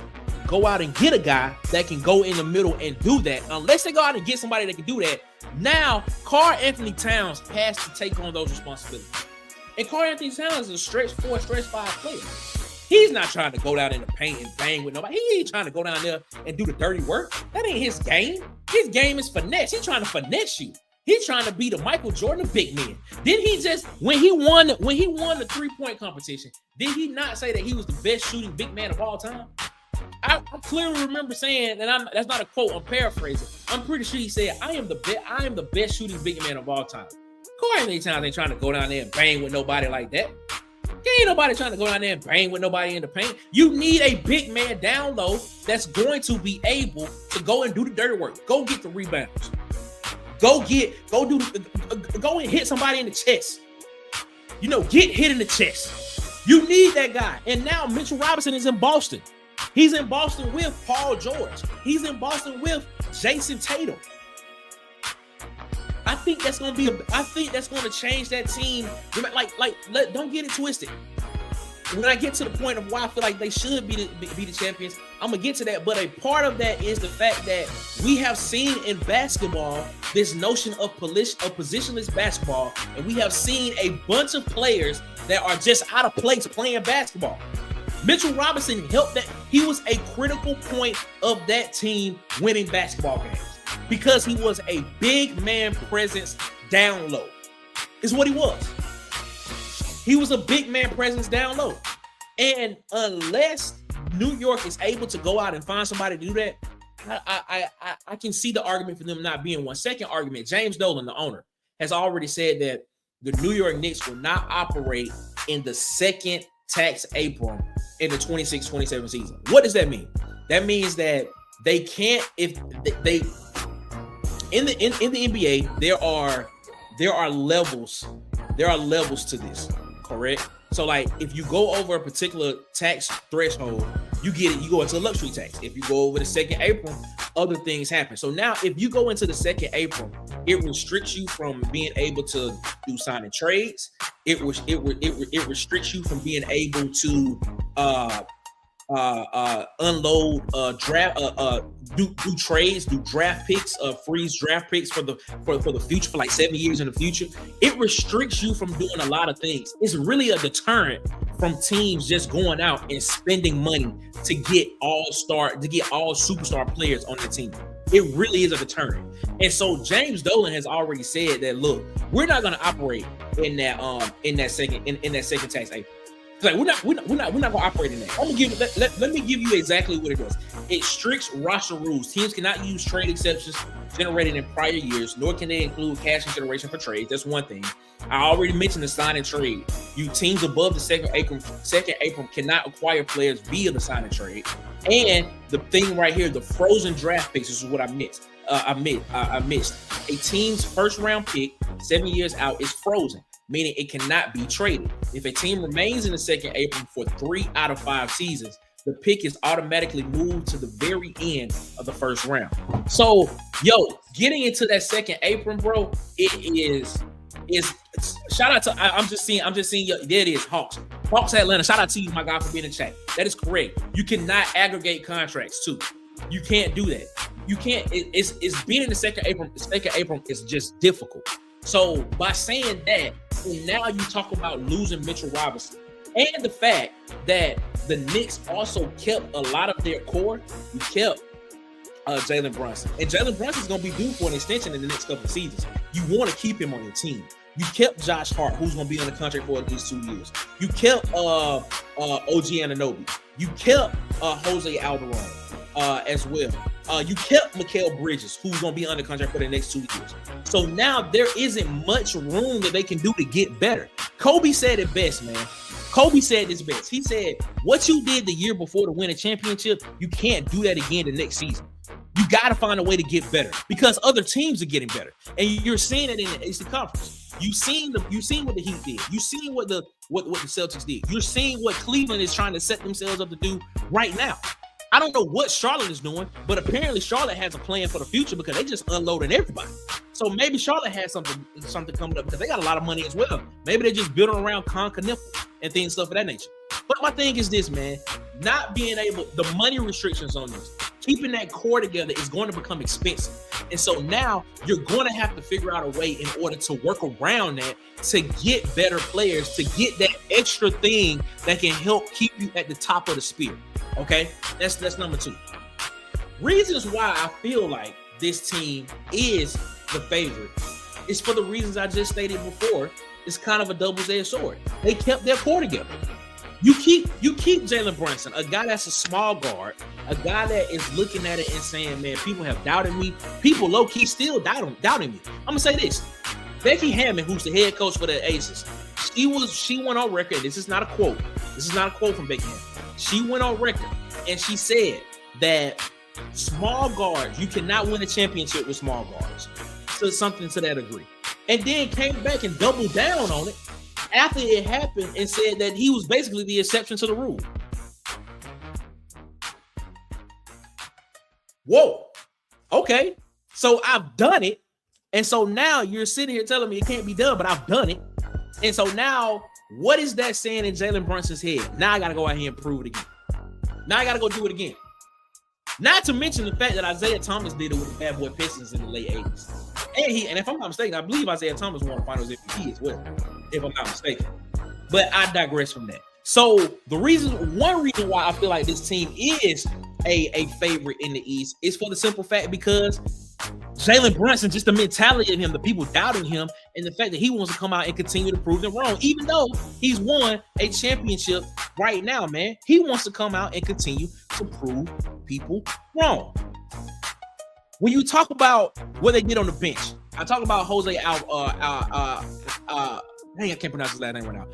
go out and get a guy that can go in the middle and do that. Unless they go out and get somebody that can do that, now Karl-Anthony Towns has to take on those responsibilities. And Karl-Anthony Towns is a stretch 4, stretch 5 player. He's not trying to go down in the paint and bang with nobody. He ain't trying to go down there and do the dirty work. That ain't his game. His game is finesse. He's trying to finesse you. He's trying to be the Michael Jordan of big men. Didn't he just, when he won the 3-point competition, did he not say that he was the best shooting big man of all time? I clearly remember saying, and that's not a quote, I'm paraphrasing. I'm pretty sure he said, I am the best shooting big man of all time. Karl-Anthony Towns ain't trying to go down there and bang with nobody like that. Ain't nobody trying to go down there and bang with nobody in the paint. You need a big man down low that's going to be able to go and do the dirty work. Go get the rebounds. Go and hit somebody in the chest. Get hit in the chest. You need that guy. And now Mitchell Robinson is in Boston. He's in Boston with Paul George. He's in Boston with Jason Tatum. I think that's going to change that team. Don't get it twisted. When I get to the point of why I feel like they should be the champions, I'm going to get to that. But a part of that is the fact that we have seen in basketball this notion of positionless basketball, and we have seen a bunch of players that are just out of place playing basketball. Mitchell Robinson helped that. He was a critical point of that team winning basketball games because he was a big man presence down low. Is what he was. He was a big man presence down low. And unless New York is able to go out and find somebody to do that, I can see the argument for them not being one. Second argument, James Dolan, the owner, has already said that the New York Knicks will not operate in the second tax apron in the 26-27 season. What does that mean? That means that they can't, if they in the NBA, there are levels to this, correct? So like if you go over a particular tax threshold, you go into a luxury tax. If you go over the second apron, other things happen. So now if you go into the second apron, it restricts you from being able to do signing trades. It restricts you from being able to unload do trades, do draft picks, freeze draft picks for the future, for like 7 years in the future. It restricts you from doing a lot of things. It's really a deterrent from teams just going out and spending money to get all superstar players on the team. It really is a deterrent. And so James Dolan has already said that, look, we're not going to operate in that second tax apron. It's like we're not gonna operate in that. Let me give you exactly what it does. It stricts roster rules. Teams cannot use trade exceptions generated in prior years, nor can they include cash consideration for trades. That's one thing. I already mentioned the sign and trade. You teams above the second apron cannot acquire players via the sign and trade. And the thing right here, the frozen draft picks, this is what I missed. I missed. A team's first round pick 7 years out is frozen, meaning it cannot be traded. If a team remains in the second apron for 3 out of 5 seasons, the pick is automatically moved to the very end of the first round. So, getting into that second apron, bro, it is shout out to I'm just seeing there it is, Hawks Atlanta. Shout out to you, my guy, for being in chat. That is correct. You cannot aggregate contracts too. You can't do that. You can't. It's being in the second apron. The second apron is just difficult. So by saying that, and now you talk about losing Mitchell Robinson and the fact that the Knicks also kept a lot of their core. You kept Jalen Brunson, and Jalen Brunson is going to be due for an extension in the next couple of seasons. You want to keep him on your team. You kept Josh Hart, who's going to be on the contract for at least 2 years. You kept OG Anunoby. You kept Jose Alderone as well. You kept Mikal Bridges, who's going to be under contract for the next 2 years. So now there isn't much room that they can do to get better. Kobe said it best, man. Kobe said this best. He said, what you did the year before to win a championship, you can't do that again the next season. You got to find a way to get better because other teams are getting better. And you're seeing it in the AC Conference. You've seen what the Heat did. You've seen what the Celtics did. You're seeing what Cleveland is trying to set themselves up to do right now. I don't know what Charlotte is doing, but apparently Charlotte has a plan for the future because they just unloading everybody. So maybe Charlotte has something coming up because they got a lot of money as well. Maybe they're just building around Con-Canifal and things, stuff of that nature. But my thing is this, man, not being able, the money restrictions on this, keeping that core together is going to become expensive. And so now you're going to have to figure out a way in order to work around that to get better players, to get that extra thing that can help keep you at the top of the spear. Okay, that's number 2. Reasons why I feel like this team is the favorite is for the reasons I just stated before. It's kind of a double-edged sword. They kept their core together. You keep Jalen Brunson, a guy that's a small guard, a guy that is looking at it and saying, man, people have doubted me. People low-key still doubting me. I'm gonna say this. Becky Hammond, who's the head coach for the Aces, she went on record. This is not a quote. This is not a quote from Becky Hammond. She went on record and she said that small guards, you cannot win a championship with small guards. So something to that degree. And then came back and doubled down on it after it happened and said that he was basically the exception to the rule. Whoa. Okay. So I've done it. And so now you're sitting here telling me it can't be done, but I've done it. And so now, what is that saying in Jalen Brunson's head? Now I got to go out here and prove it again. Now I got to go do it again. Not to mention the fact that Isaiah Thomas did it with the Bad Boy Pistons in the late 80s. And if I'm not mistaken, I believe Isaiah Thomas won the Finals MVP as well, if I'm not mistaken. But I digress from that. So one reason why I feel like this team is a favorite in the East is for the simple fact because Jalen Brunson, just the mentality of him, the people doubting him, and the fact that he wants to come out and continue to prove them wrong, even though he's won a championship right now, man. He wants to come out and continue to prove people wrong. When you talk about what they did on the bench, I talk about Jose I can't pronounce his last name right now.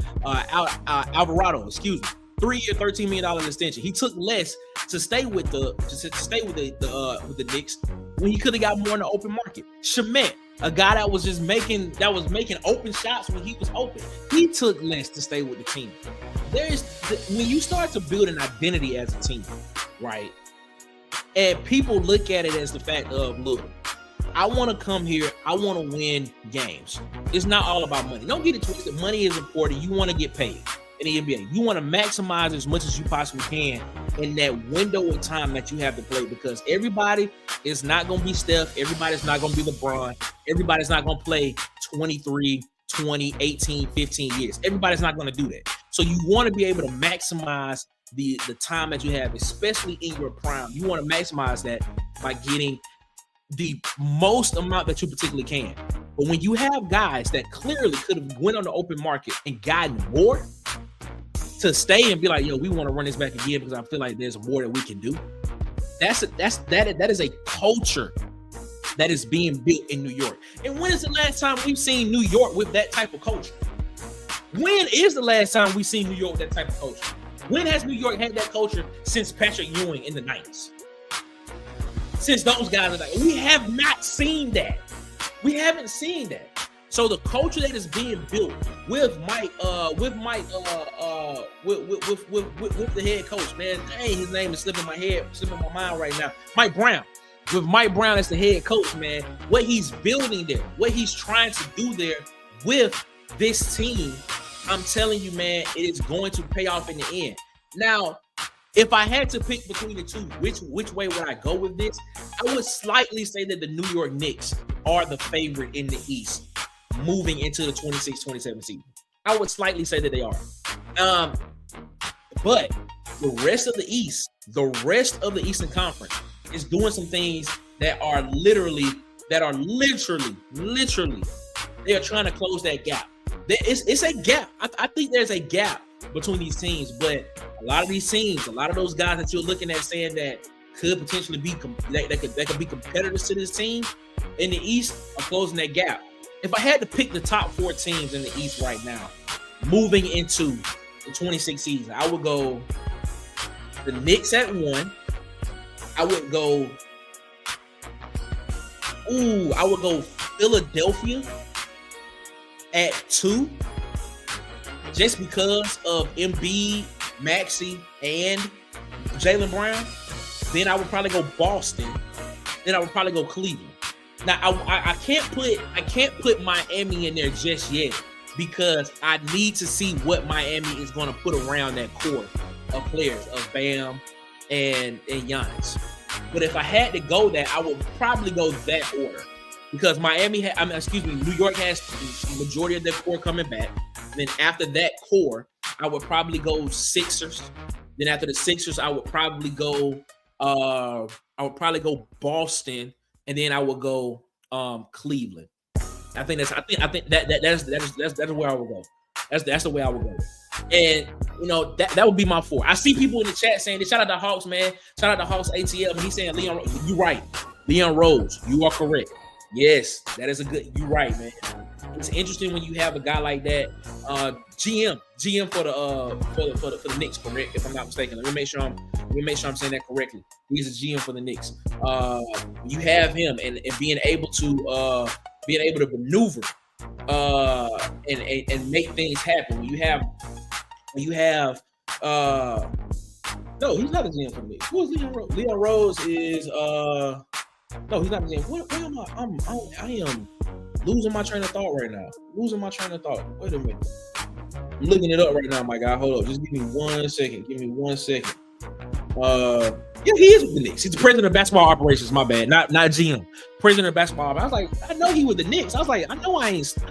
Alvarado, excuse me. 3-year, $13 million extension. He took less to stay with the Knicks when he could have got more in the open market. Shamet, a guy that was making open shots when he was open, he took less to stay with the team. When you start to build an identity as a team, right? And people look at it as the fact of, look, I want to come here. I want to win games. It's not all about money. Don't get it twisted. Money is important. You want to get paid in the NBA. You want to maximize as much as you possibly can in that window of time that you have to play, because everybody is not going to be Steph. Everybody's not going to be LeBron. Everybody's not going to play 23, 20, 18, 15 years. Everybody's not going to do that. So you want to be able to maximize the time that you have, especially in your prime. You want to maximize that by getting the most amount that you particularly can. But when you have guys that clearly could have went on the open market and gotten more, to stay and be like, yo, we want to run this back again because I feel like there's more that we can do. That is a culture that is being built in New York. And when is the last time we've seen New York with that type of culture? When is the last time we've seen New York with that type of culture? When has New York had that culture since Patrick Ewing in the 90s? Since those guys are like, we have not seen that. We haven't seen that. So the culture that is being built with Mike, with the head coach, man, dang, his name is slipping my mind right now. Mike Brown. With Mike Brown as the head coach, man, what he's building there, what he's trying to do there with this team, I'm telling you, man, it is going to pay off in the end. Now, if I had to pick between the two, which way would I go with this? I would slightly say that the New York Knicks are the favorite in the East moving into the 26-27 season. I would slightly say that they are. But the rest of the East, the rest of the Eastern Conference is doing some things that are literally, they are trying to close that gap. It's a gap. I think there's a gap between these teams, but a lot of these teams, a lot of those guys that you're looking at saying that could potentially be that could be competitors to this team in the East are closing that gap. If I had to pick the top 4 teams in the East right now, moving into the 26 season, I would go the Knicks at 1. I would go Philadelphia at 2, just because of Embiid, Maxey, and Jaylen Brown. Then I would probably go Boston. Then I would probably go Cleveland. Now I can't put Miami in there just yet because I need to see what Miami is going to put around that core of players of Bam and Giannis. But if I had to go there, I would probably go that order because New York has the majority of their core coming back. And then after that core, I would probably go Sixers. Then after the Sixers, I would probably go Boston, and then I would go Cleveland. I think that's where I would go. That's the way I would go. And that would be my 4. I see people in the chat saying, shout out to Hawks, man. Shout out to Hawks ATL. And he's saying, Leon, you're right. Leon Rose, you are correct. Yes, that is you're right, man. It's interesting when you have a guy like that. GM for the Knicks, correct? If I'm not mistaken. Let me make sure I'm saying that correctly. He's a GM for the Knicks. You have him and being able to maneuver and make things happen. When you have no, he's not a GM for the Knicks. Who is Leon Rose? Leon Rose is no, he's not a GM. What am I am losing my train of thought right now. Wait a minute. I'm looking it up right now, my guy. Hold up. Just give me 1 second. Yeah, he is with the Knicks. He's the president of basketball operations. My bad. Not GM. President of basketball. I was like, I know he with the Knicks. I was like, I know I ain't slow.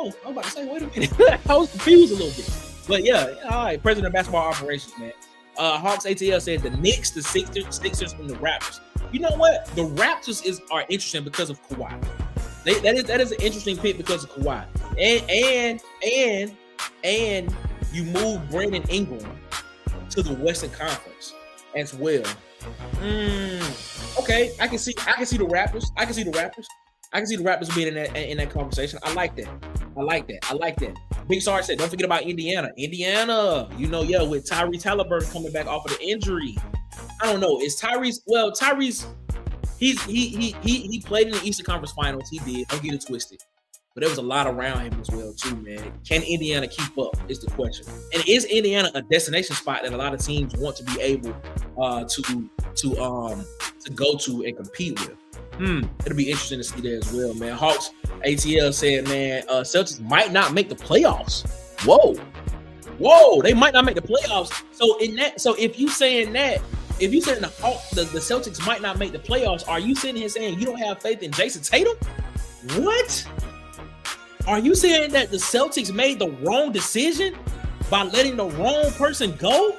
I was about to say, wait a minute. I was confused a little bit. But yeah, all right. President of basketball operations, man. Hawks ATL said the Knicks, the Sixers, and the Raptors. You know what? The Raptors are interesting because of Kawhi. That is an interesting pick because of Kawhi. And you move Brandon Ingram to the Western Conference as well. Okay, I can see the Raptors. I can see the Raptors being in that conversation. I like that. Big Sarge said, don't forget about Indiana. With Tyrese Halliburton coming back off of the injury. I don't know. Is Tyrese? Well, Tyrese, he played in the Eastern Conference Finals. He did. Don't get it twisted. But there was a lot around him as well, too, man. Can Indiana keep up is the question. And is Indiana a destination spot that a lot of teams want to be able to go to and compete with? It'll be interesting to see that as well, man. Hawks ATL said, man, Celtics might not make the playoffs. Whoa, they might not make the playoffs. So if you saying the Celtics might not make the playoffs, are you sitting here saying you don't have faith in Jason Tatum? What? Are you saying that the Celtics made the wrong decision by letting the wrong person go?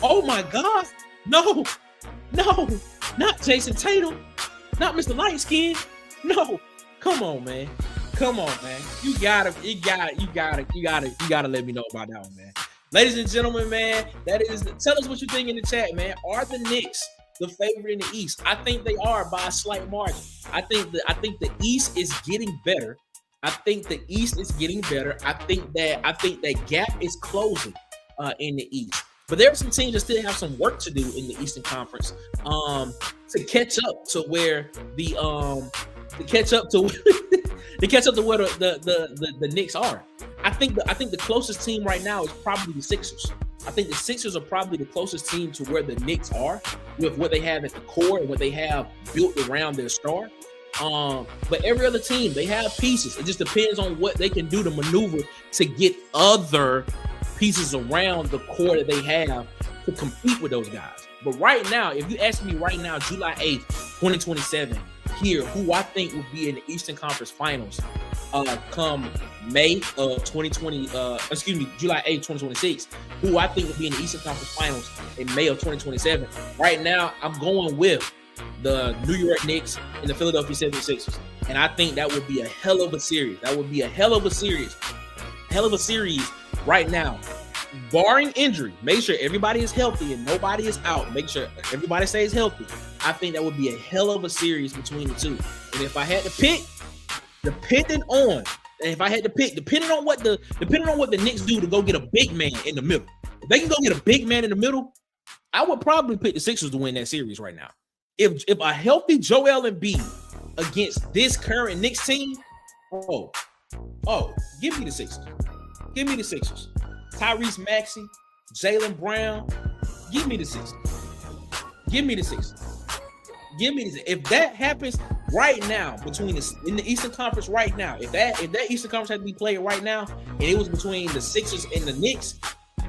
Oh my God. No, not Jason Tatum. Not Mr. Lightskin. No. Come on, man. Come on, man. You gotta let me know about that one, man. Ladies and gentlemen, man, tell us what you think in the chat, man. Are the Knicks the favorite in the East? I think they are by a slight margin. I think the East is getting better. I think the East is getting better. I think that gap is closing in the East. But there are some teams that still have some work to do in the Eastern Conference to catch up to where the Knicks are. I think the closest team right now is probably the Sixers. I think the Sixers are probably the closest team to where the Knicks are with what they have at the core and what they have built around their star. But every other team, they have pieces. It just depends on what they can do to maneuver to get other pieces around the core that they have to compete with those guys. But right now, if you ask me right now, July 8th, 2027, here, who I think will be in the Eastern Conference Finals come May of 2020, July 8th, 2026, who I think will be in the Eastern Conference Finals in May of 2027. Right now, I'm going with the New York Knicks and the Philadelphia 76ers. And I think that would be a hell of a series. Hell of a series right now. Barring injury, make sure everybody is healthy and nobody is out. Make sure everybody stays healthy. I think that would be a hell of a series between the two. And if I had to pick, depending on what the Knicks do to go get a big man in the middle, if they can go get a big man in the middle, I would probably pick the Sixers to win that series right now. If a healthy Joel Embiid against this current Knicks team, give me the Sixers. Give me the Sixers. Tyrese Maxey, Jaylen Brown, give me the Sixers. If that happens right now in the Eastern Conference right now, if that Eastern Conference had to be played right now, and it was between the Sixers and the Knicks,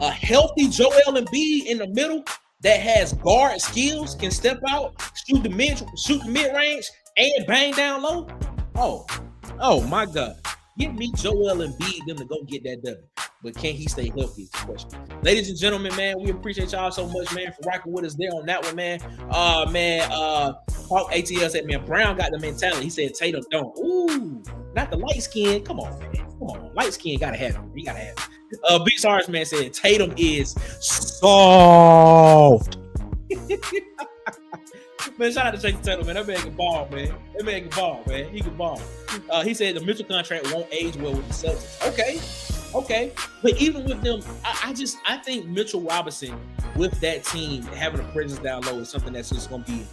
a healthy Joel Embiid in the middle that has guard skills, can step out, shoot the mid-range, and bang down low. Oh my God. Give me Joel Embiid them to go get that W. But can he stay healthy is the question. Ladies and gentlemen, man, we appreciate y'all so much, man, for rocking with us there on that one, man. Hawk ATL said, man, Brown got the mentality. He said Tatum don't. Ooh, not the light skin. Come on, man. Come on. Light skin gotta have it. He gotta have it. Big Sarge, man, said Tatum is soft. Man, shout out to Jason Tatum, man. That man can ball, man. He can ball. He said the Mitchell contract won't age well with the Celtics. Okay. But even with them, I think Mitchell Robinson with that team having a presence down low is something that's just going to be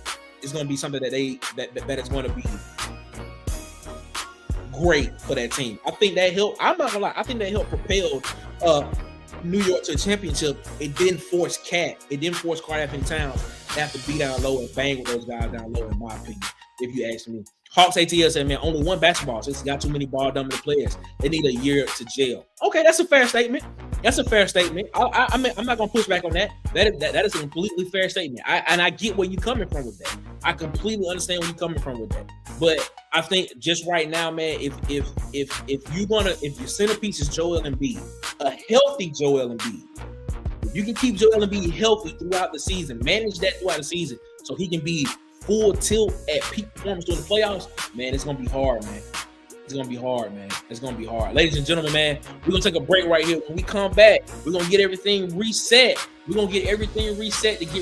something that is going to be great for that team. I think that helped. I'm not gonna lie. I think that helped propel New York to a championship. It didn't force Karl-Anthony Towns to have to be down low and bang with those guys down low, in my opinion, if you ask me. Hawks ATL said, man, only one basketball since he got too many ball dominant players. They need a year to jail. Okay, that's a fair statement. I'm not gonna push back on that. That is a completely fair statement. I get where you're coming from with that. I completely understand where you're coming from with that. But I think just right now, man, if your centerpiece is Joel Embiid, a healthy Joel Embiid, if you can keep Joel Embiid healthy throughout the season, manage that throughout the season, so he can be full tilt at peak performance during the playoffs, man, it's gonna be hard, man. It's gonna be hard. Ladies and gentlemen, man, we're gonna take a break right here. When we come back, we're gonna get everything reset. to get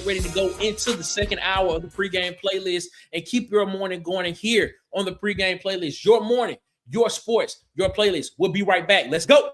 ready to go into the second hour of the pregame playlist and keep your morning going here on the pregame playlist. Your morning, your sports, your playlist. We'll be right back. Let's go.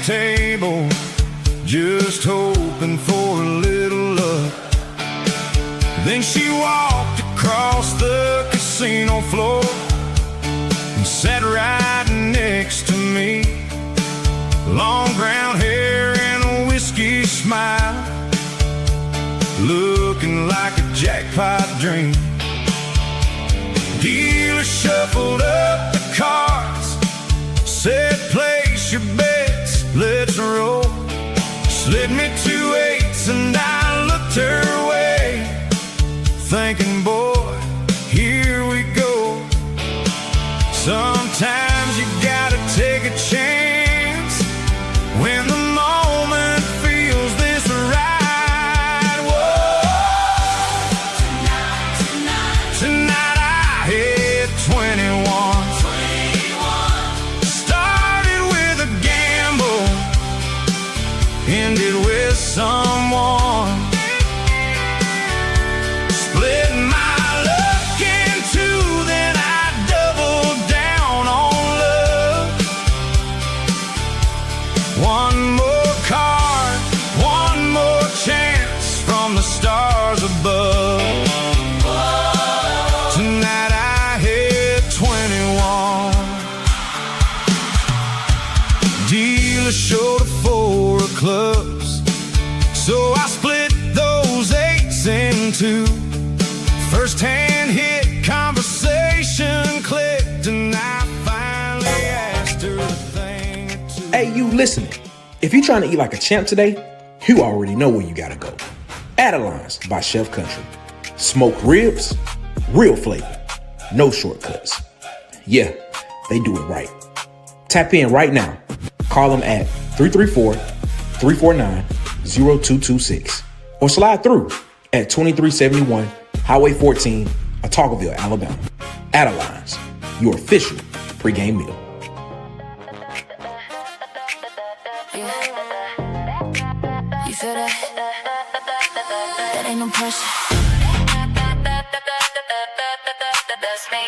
Table, just hoping for a little luck. Then she walked across the casino floor and sat right next to me. Long brown hair and a whiskey smile. looking like a jackpot dream. Dealer shuffled up the cards, said place your bets, let's roll. Slid me 2 8s and I looked her way, thinking, boy, here we go. Sometimes you gotta take a chance when the moment feels this right. Whoa. Tonight I hit 21. Started with a gamble, ended with someone. Split my luck in two, then I doubled down on love. One more card, one more chance from the stars above. Tonight I hit 21. Dealer showed a 4 of clubs, so I split those 8s in two. First hand hit, conversation clicked, and I finally asked her a thing or two. Hey, you listening? If you're trying to eat like a champ today, you already know where you gotta go. Adelines by Chef Country. Smoked ribs, real flavor, no shortcuts. Yeah, they do it right. Tap in right now. Call them at 334-349-0226 or slide through at 2371 Highway 14, Otagoville, Alabama. Adelines, your official pregame meal. You feel that? That ain't no pressure. That's me.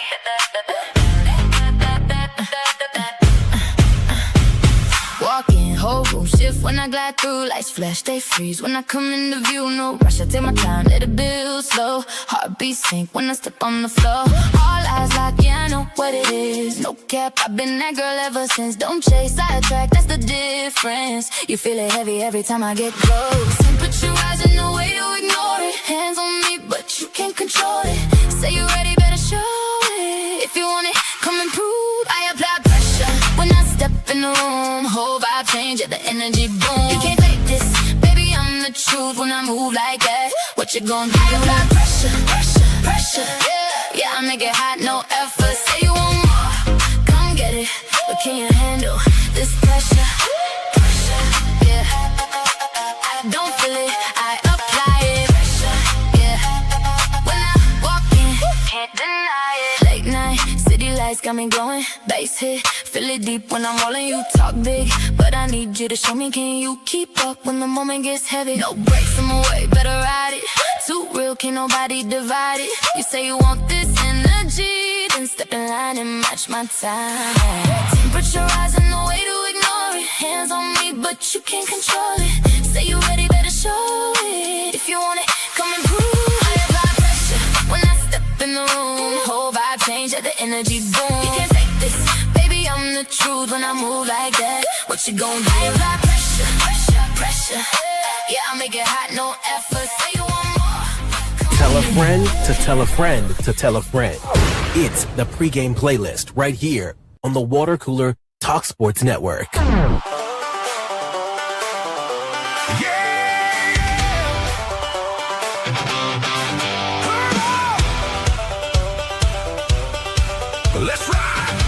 Walking, whole room shift when I glide through. Lights flash, they freeze when I come into view. No rush, I take my time, let it build slow. Heartbeat sync when I step on the floor. All eyes locked, yeah, I know what it is. No cap, I've been that girl ever since. Don't chase, I attract, that's the difference. You feel it heavy every time I get close. Temperature rising, no way to ignore it. Hands on me, but you can't control it. Say you ready, better show it. If you want it, come and prove. I apply pressure when I step in the room. Whole vibe change, yeah, the energy boom. You can't fake this, baby, I'm the truth when I move like that. What you gon' do? I apply pressure, pressure, pressure. Yeah, I make it hot, no effort. Say you want more, come get it. But can you handle this pressure? Pressure, yeah. I don't feel it, I apply it. Pressure, yeah. When I walk in, can't deny it. Late night, city lights got me glowing. Bass hit, feel it deep when I'm rolling. You talk big, but I need you to show me. Can you keep up when the moment gets heavy? No breaks in my way, better ride it. Too real, can't nobody divide it. You say you want this energy, then step in line and match my time. Temperature rising, no way to ignore it. Hands on me, but you can't control it. Say you ready, better show it. If you want it, come and prove. I apply pressure when I step in the room. Whole vibe change, at the energy boom. You can't fake this, baby, I'm the truth when I move like that. What you gon' do? I apply pressure, pressure, pressure. Yeah, I make it hot, no effort. Say you want more. Tell a friend to tell a friend to tell a friend. It's the pregame playlist right here on the Water Cooler Talk Sports Network. Let's ride.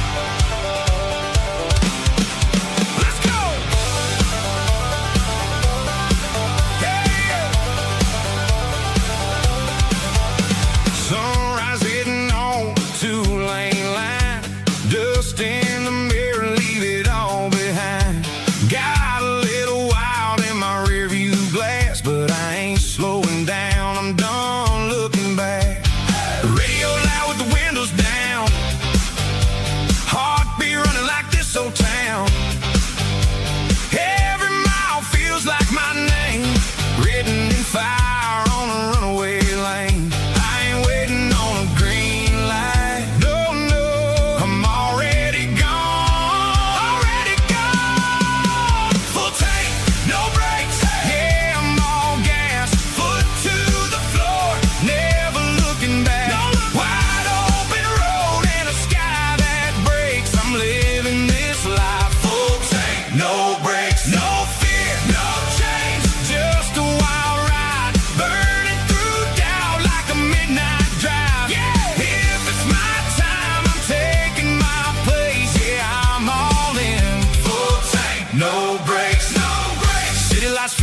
Let's go. Yeah. Sunrise hitting on the 2-lane line. Dust in the mirror, leave it all behind.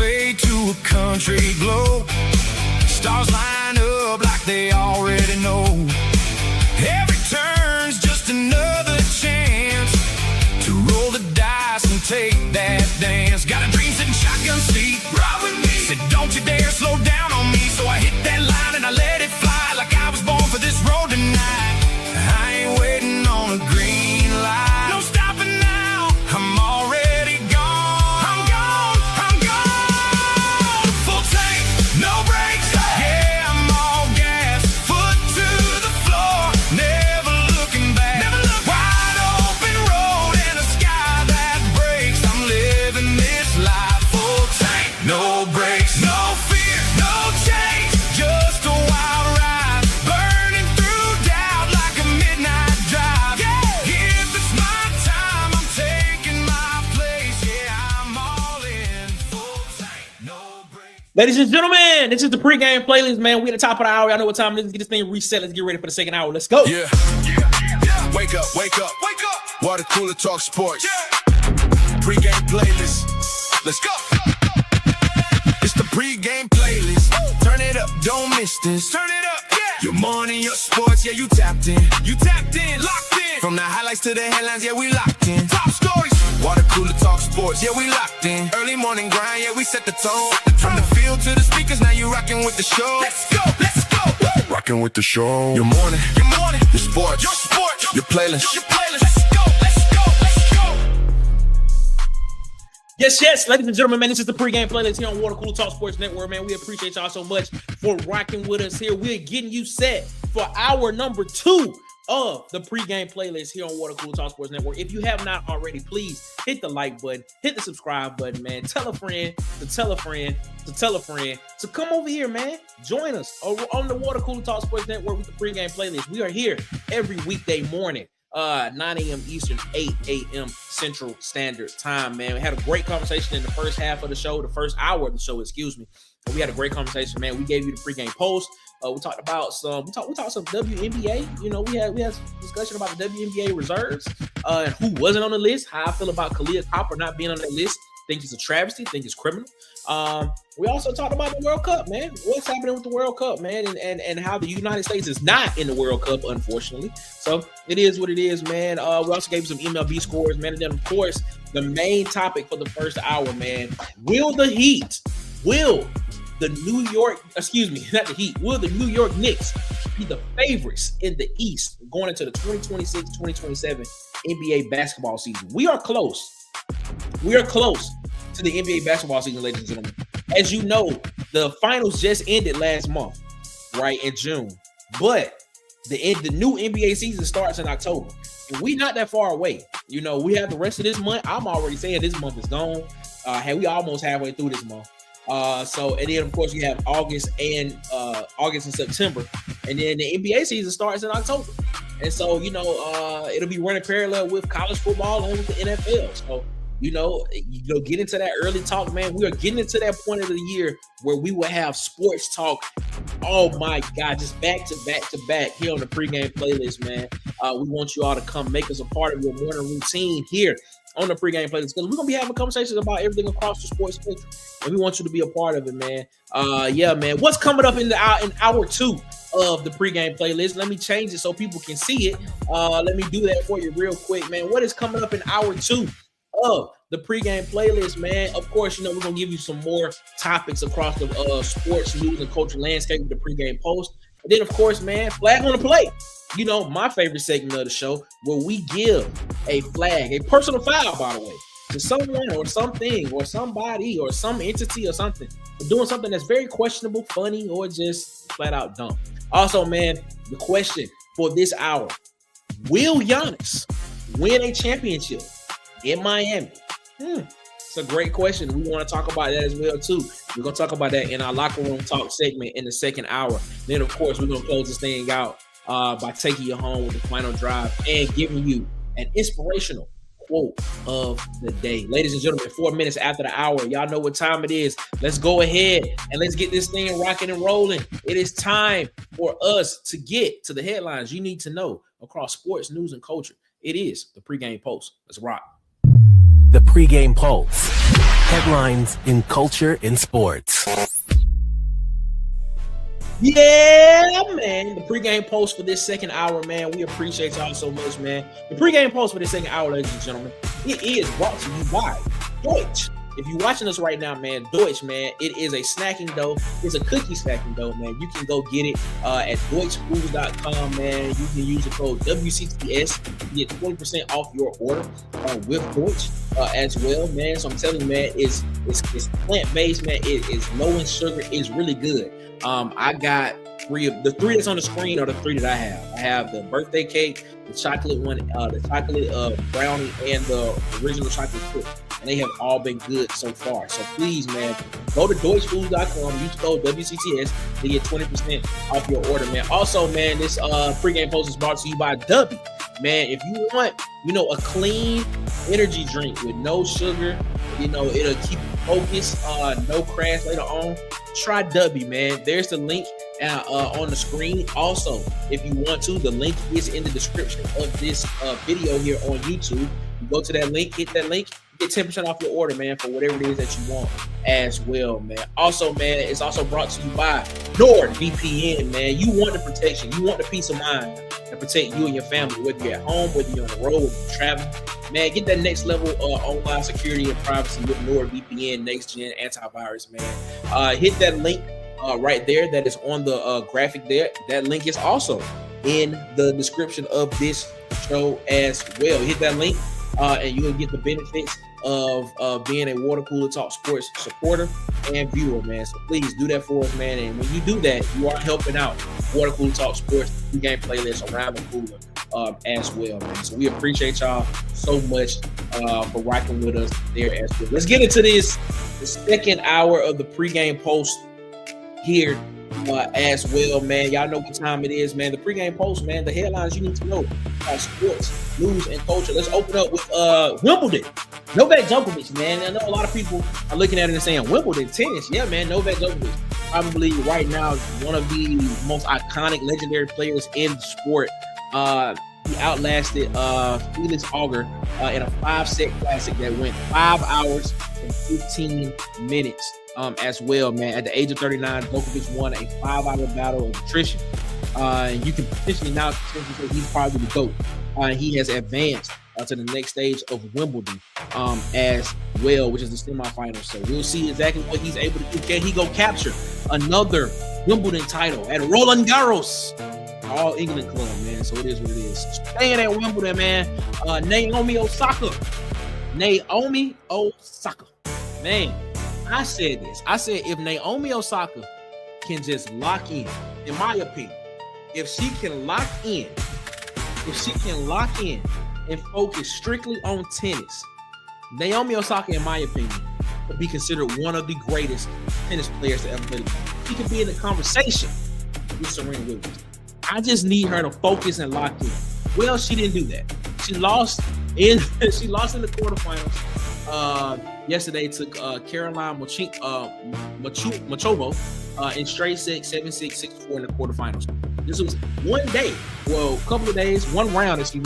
fade to a country glow. Stars line up like they already know. Every turn's just another chance to roll the dice and take that dance. Got a dream sitting shotgun seat, ride with me. Said don't you dare slow down on me. So I hit that line and I let it fly like I was born for this road tonight. I ain't waiting on a green light. No stopping now. I'm already gone. I'm gone. I'm gone. Full tank, no brakes. Yeah, I'm all gas. Foot to the floor. Never looking back. Never look. Wide open road and a sky that breaks. I'm living this life. Full tank, no brakes. No fear, no change. Just a wild ride. Burning through doubt like a midnight drive. Yeah, if it's my time, I'm taking my place. Yeah, I'm all in. Full tank, no brakes. Ladies and gentlemen, this is the pregame playlist, man. We at the top of the hour. Y'all know what time it is. Let's get this thing reset. Let's get ready for the second hour. Let's go. Yeah. Wake up, wake up, wake up. Water cooler talk sports. Pre-game playlist. Let's go. It's the pre-game playlist. Turn it up, don't miss this. Turn it up, yeah. Your morning, your sports, yeah, you tapped in. You tapped in, locked in. From the highlights to the headlines, yeah, we locked in. Top stories. Water cooler talk sports, yeah, we locked in. Early morning grind, yeah, we set the tone. From the field to the speakers, now you rocking with the show. Let's go, let's go. Rocking with the show. Your morning, your sports, your playlist, your playlist. Let's go, let's go, let's go. Yes, ladies and gentlemen, man, this is the pregame playlist here on Water Cooler Talk Sports Network, man. We appreciate y'all so much for rocking with us here. We're getting you set for hour number 2 of the pregame playlist here on Water Cooler Talk Sports Network. If you have not already, please hit the like button, hit the subscribe button, man. Tell a friend to tell a friend to tell a friend to come over here, man. Join us over on the Water Cooler Talk Sports Network with the pregame playlist. We are here every weekday morning. 9 a.m. Eastern, 8 a.m. Central Standard Time, man. We had a great conversation in the first half of the show, the first hour of the show, excuse me. But we had a great conversation, man. We gave you the pregame post. We talked about some WNBA. You know, we had some discussion about the WNBA reserves and who wasn't on the list. How I feel about Kalia Copper not being on that list. Think it's a travesty. Think it's criminal. We also talked about the World Cup, man. What's happening with the World Cup, man, and how the United States is not in the World Cup, unfortunately. So it is what it is, man. We also gave some MLB scores, man, and then of course the main topic for the first hour, man. Will the New York Knicks be the favorites in the East going into the 2026-2027 NBA basketball season? We are close. We are close to the NBA basketball season, ladies and gentlemen. As you know, the finals just ended last month, right, in June. But the new NBA season starts in October. And we're not that far away. You know, we have the rest of this month. I'm already saying this month is gone. We almost halfway through this month. And then of course you have August and September, and then the NBA season starts in October. And so, you know, it'll be running parallel with college football and with the NFL. So, you know, get into that early talk, man. We are getting into that point of the year where we will have sports talk. Oh my God, just back to back here on the pregame playlist, man. We want you all to come make us a part of your morning routine here on the pregame playlist, because we're gonna be having conversations about everything across the sports spectrum, and we want you to be a part of it, man. Yeah, man. What's coming up in hour 2 of the pregame playlist? Let me change it so people can see it. Let me do that for you real quick, man. What is coming up in hour 2 of the pregame playlist, man? Of course, you know, we're gonna give you some more topics across the sports news and culture landscape with the pregame post. And then, of course, man, flag on the play. You know, my favorite segment of the show, where we give a flag, a personal foul, by the way, to someone or something or somebody or some entity or something for doing something that's very questionable, funny, or just flat out dumb. Also, man, the question for this hour: will Giannis win a championship in Miami? It's a great question. We want to talk about that as well, too. We're going to talk about that in our locker room talk segment in the second hour. Then, of course, we're going to close this thing out by taking you home with the final drive and giving you an inspirational quote of the day. Ladies and gentlemen, 4 minutes after the hour, y'all know what time it is. Let's go ahead and let's get this thing rocking and rolling. It is time for us to get to the headlines you need to know across sports, news, and culture. It is the pregame post. Let's rock. The pregame pulse. Headlines in culture and sports. Yeah, man. The pregame post for this second hour, man. We appreciate y'all so much, man. The pregame post for this second hour, ladies and gentlemen, it is brought to you by DOICH. If you're watching us right now, man, DOICH, man, it is a snacking dough. It's a cookie snacking dough, man. You can go get it at DOICHFoods.com, man. You can use the code WCTS to get 20% off your order with DOICH as well, man. So I'm telling you, man, it's plant-based, man. It is low in sugar. It's really good. I got three that's on the screen are the three that I have. I have the birthday cake, the chocolate one, the chocolate brownie, and the original chocolate chip. And they have all been good so far. So please, man, go to DOICHFoods.com, use code WCTS to get 20% off your order, man. Also, man, this pregame post is brought to you by DUBBY. Man, if you want, a clean energy drink with no sugar, it'll keep you focused, no crash later on, try DUBBY, man. There's the link on the screen. Also, if you want to, the link is in the description of this video here on YouTube. You go to that link, hit that link, get 10% off your order, man, for whatever it is that you want as well, man. Also, man, it's also brought to you by NORDVPN, man. You want the protection. You want the peace of mind to protect you and your family, whether you're at home, whether you're on the road, whether you're traveling. Man, get that next level online security and privacy with NORDVPN Next Gen Antivirus, man. Hit that link right there that is on the graphic there. That link is also in the description of this show as well. Hit that link and you will get the benefits of being a Water Cooler Talk Sports supporter and viewer, man. So please do that for us, man. And when you do that, you are helping out Water Cooler Talk Sports pregame playlist around the cooler as well, man. So we appreciate y'all so much for rocking with us there as well. Let's get into the second hour of the pregame post here as well, man. Y'all know what time it is, man. The pregame post, man. The headlines you need to know about sports, news, and culture. Let's open up with Wimbledon. Novak Djokovic, man. I know a lot of people are looking at it and saying, Wimbledon tennis. Yeah, man. Novak Djokovic, probably right now one of the most iconic, legendary players in the sport. He outlasted Felix Auger in a 5-set classic that went 5 hours and 15 minutes. As well, man. At the age of 39, Djokovic won a 5-hour battle of attrition. You can potentially now say he's probably the GOAT. He has advanced to the next stage of Wimbledon as well, which is the semifinals. So we'll see exactly what he's able to do. Can he go capture another Wimbledon title at Roland Garros? All England club, man. So it is what it is. Staying at Wimbledon, man. Naomi Osaka. Man. I said this. I said if Naomi Osaka can just lock in my opinion, if she can lock in and focus strictly on tennis, Naomi Osaka, in my opinion, would be considered one of the greatest tennis players to ever play the game. She could be in the conversation with Serena Williams. I just need her to focus and lock in. Well, she didn't do that. She lost in the quarterfinals. Yesterday took Caroline Machova in straight sets, 7-6, 6-4 in the quarterfinals. This was one day, well, a couple of days, one round after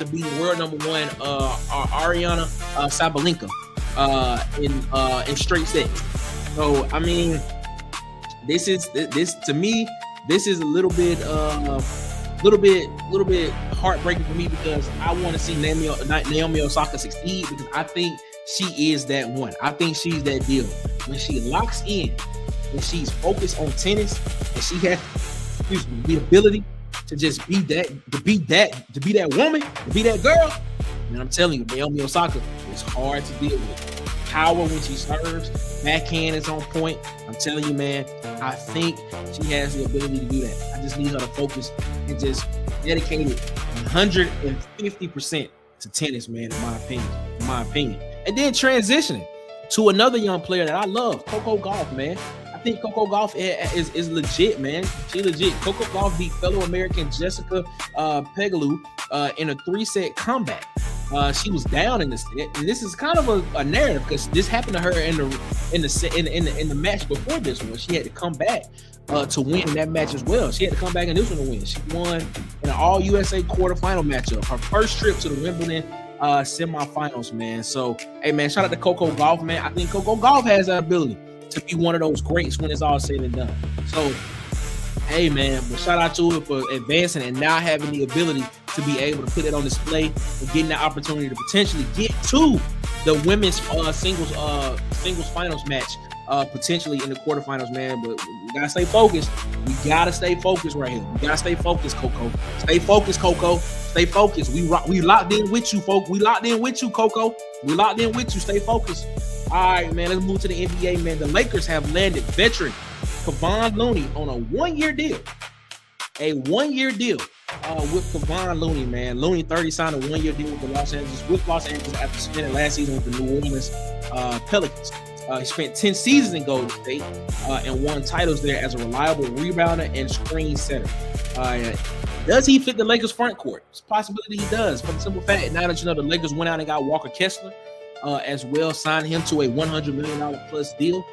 beating world number one Ariana Sabalenka in straight sets. So I mean, this to me, this is a little bit heartbreaking for me because I want to see Naomi Osaka succeed because I think she is that one. I think she's that deal. When she locks in, when she's focused on tennis, and she has the ability to just be that woman, to be that girl. And I'm telling you, Naomi Osaka is hard to deal with. Power when she serves, backhand is on point. I'm telling you, man, I think she has the ability to do that. I just need her to focus and just dedicate it 150% to tennis, man, in my opinion. And then transitioning to another young player that I love, Coco Gauff, man. I think Coco Gauff is legit, man. She legit. Coco Gauff beat fellow American Jessica Pegula in a 3-set comeback. She was down in the set, and this is kind of a narrative because this happened to her in the match before this one. She had to come back to win that match as well. She had to come back in this one to win. She won in an All USA quarterfinal matchup. Her first trip to the Wimbledon semifinals, man. So, hey, man, shout out to Coco Gauff, man. I think Coco Gauff has that ability to be one of those greats when it's all said and done. So, hey, man, but shout out to her for advancing and now having the ability to be able to put it on display and getting the opportunity to potentially get to the women's singles finals match, potentially in the quarterfinals, man. But we gotta stay focused. We gotta stay focused right here. We gotta stay focused, Coco. Stay focused, Coco. Stay focused. We locked in with you, folks. We locked in with you, Coco. We locked in with you. Stay focused. All right, man. Let's move to the NBA, man. The Lakers have landed veteran Kevon Looney on a one-year deal. A one-year deal with Kevon Looney, man. Looney 30 signed a one-year deal with Los Angeles after spending last season with the New Orleans Pelicans. He spent 10 seasons in Golden State and won titles there as a reliable rebounder and screen setter. Does he fit the Lakers front court? It's a possibility he does, for the simple fact, now that you know the Lakers went out and got Walker Kessler as well, signed him to a $100 million plus deal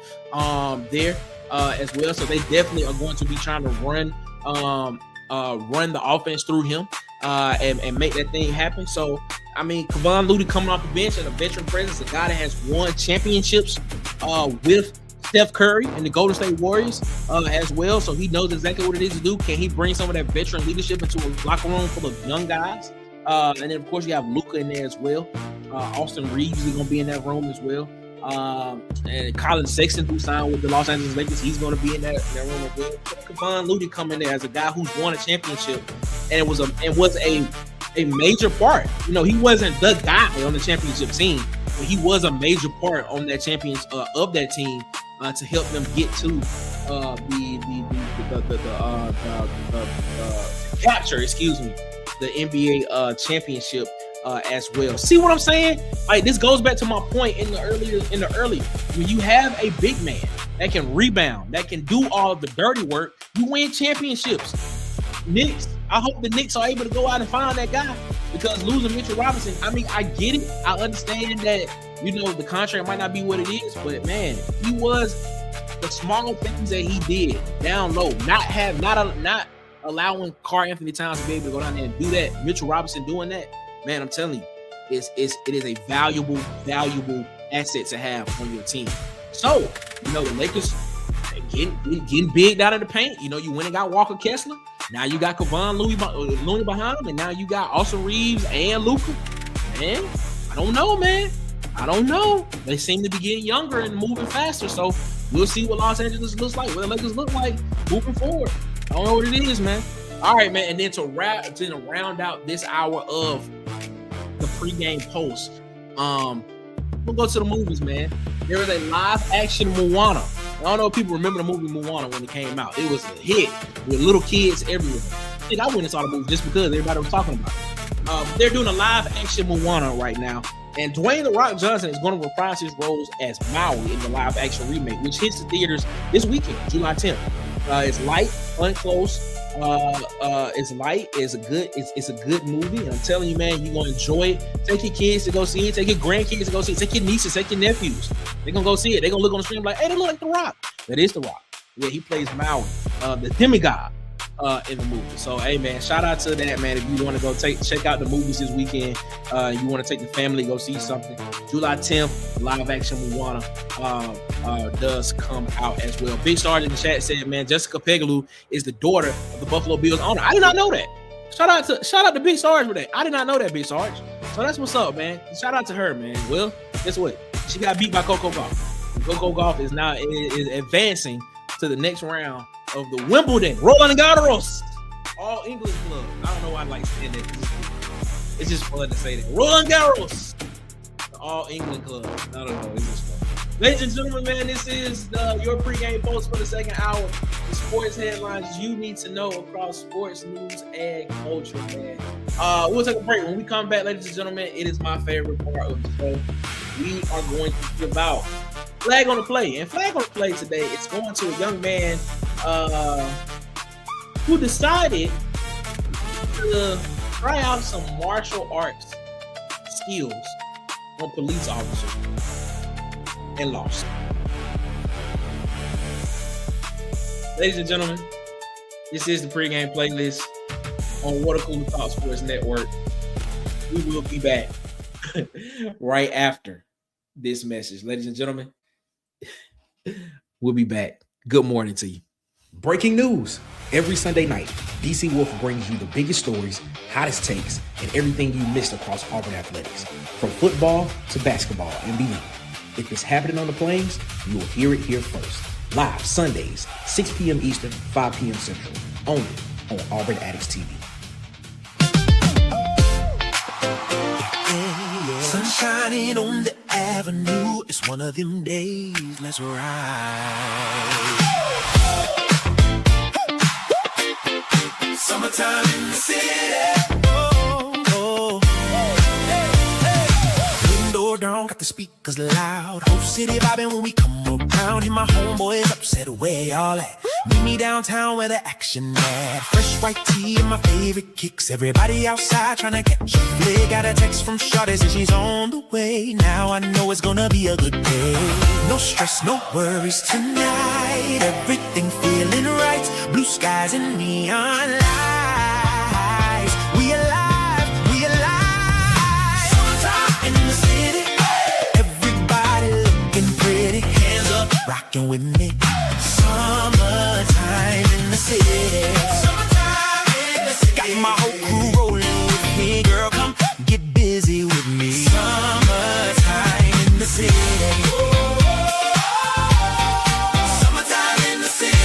there as well. So they definitely are going to be trying to run the offense through him and make that thing happen. So, I mean, Kevon Looney coming off the bench and a veteran presence, a guy that has won championships with Steph Curry and the Golden State Warriors as well. So he knows exactly what it is to do. Can he bring some of that veteran leadership into a locker room full of young guys? And then, of course, you have Luka in there as well. Austin Reeves is going to be in that room as well. And Colin Sexton, who signed with the Los Angeles Lakers, he's going to be in that room as well. Kevon Looney coming there as a guy who's won a championship, and it was a major part. You know, he wasn't the guy on the championship team, but he was a major part on that champions of that team to help them get to capture, the NBA championship as well. See what I'm saying? Like, this goes back to my point in the earlier. When you have a big man that can rebound, that can do all the dirty work, you win championships. Knicks, I hope the Knicks are able to go out and find that guy, because losing Mitchell Robinson, I mean, I get it. I understand that, you know, the contract might not be what it is, but man, he was the small things that he did down low, not allowing Karl-Anthony Towns to be able to go down there and do that. Mitchell Robinson doing that, man, I'm telling you, it is a valuable asset to have on your team. So, you know, the Lakers getting big out of the paint. You know, you went and got Walker Kessler. Now you got Kevon Looney behind him, and now you got Austin Reeves and Luka. Man, I don't know, man. I don't know. They seem to be getting younger and moving faster. So we'll see what Los Angeles looks like, what the Lakers look like moving forward. I don't know what it is, man. All right, man. And then to round out this hour of the pregame post, we'll go to the movies, man. There was a live action Moana. I don't know if people remember the movie Moana when it came out. It was a hit with little kids everywhere. I went and saw the movie just because everybody was talking about it. They're doing a live action Moana right now, and Dwayne "The Rock" Johnson is going to reprise his roles as Maui in the live action remake, which hits the theaters this weekend, July 10th. It's light, unclose. It's light. It's a good movie, and I'm telling you, man, you're gonna enjoy it. Take your kids to go see it. Take your grandkids to go see it. Take your nieces. Take your nephews. They're gonna go see it. They're gonna look on the screen like, hey, they look like The Rock. That is The Rock. Yeah, he plays Maui, the demigod in the movie. So, hey, man, shout out to that, man. If you want to go check out the movies this weekend, you want to take the family, go see something. July 10th, live action Moana does come out as well. Big Sarge in the chat said, man, Jessica Pegalou is the daughter of the Buffalo Bills owner. I did not know that. Shout out to Big Sarge for that. I did not know that, Big Sarge. So that's what's up, man. Shout out to her, man. Well, guess what? She got beat by Coco Gauff. Coco Gauff is now is advancing to the next round of the Wimbledon Roland Garros All England Club. I don't know why I like saying that. It's just fun to say that. Roland Garros, the All England Club. I don't know. It's just fun. Ladies and gentlemen, man, this is your pregame post for the second hour. The sports headlines you need to know across sports news and culture, man. We'll take a break. When we come back, ladies and gentlemen, it is my favorite part of the show. We are going to give out Flag on the Play. And Flag on the Play today is going to a young man who decided to try out some martial arts skills on police officers and lost. Ladies and gentlemen, this is the pregame playlist on Water Cooler Talk Sports Network. We will be back right after this message. Ladies and gentlemen, we'll be back. Good morning to you. Breaking news. Every Sunday night, DC Wolf brings you the biggest stories, hottest takes, and everything you missed across Auburn athletics, from football to basketball and beyond. If it's happening on the plains, you will hear it here first. Live Sundays, 6 p.m. Eastern, 5 p.m. Central, only on Auburn Addicts TV. Sun shining on the avenue. It's one of them days. Let's ride. Summertime in the city. Oh. Window down, got the speakers loud. Whole city vibing when we come around. Hear my homeboys upset where y'all at. Meet me downtown where the action at. Fresh white tea and my favorite kicks. Everybody outside trying to catch a flick. Got a text from Shawty and she's on the way. Now I know it's gonna be a good day. No stress, no worries tonight. Everything feeling right. Blue skies and neon lights. We alive, we alive. Summertime in the city. Everybody looking pretty. Hands up, rocking with me. Summertime in the city. Summertime in the city. Got my whole crew rolling with me. Girl, come get busy with me. Summertime in the city. Summertime in the city.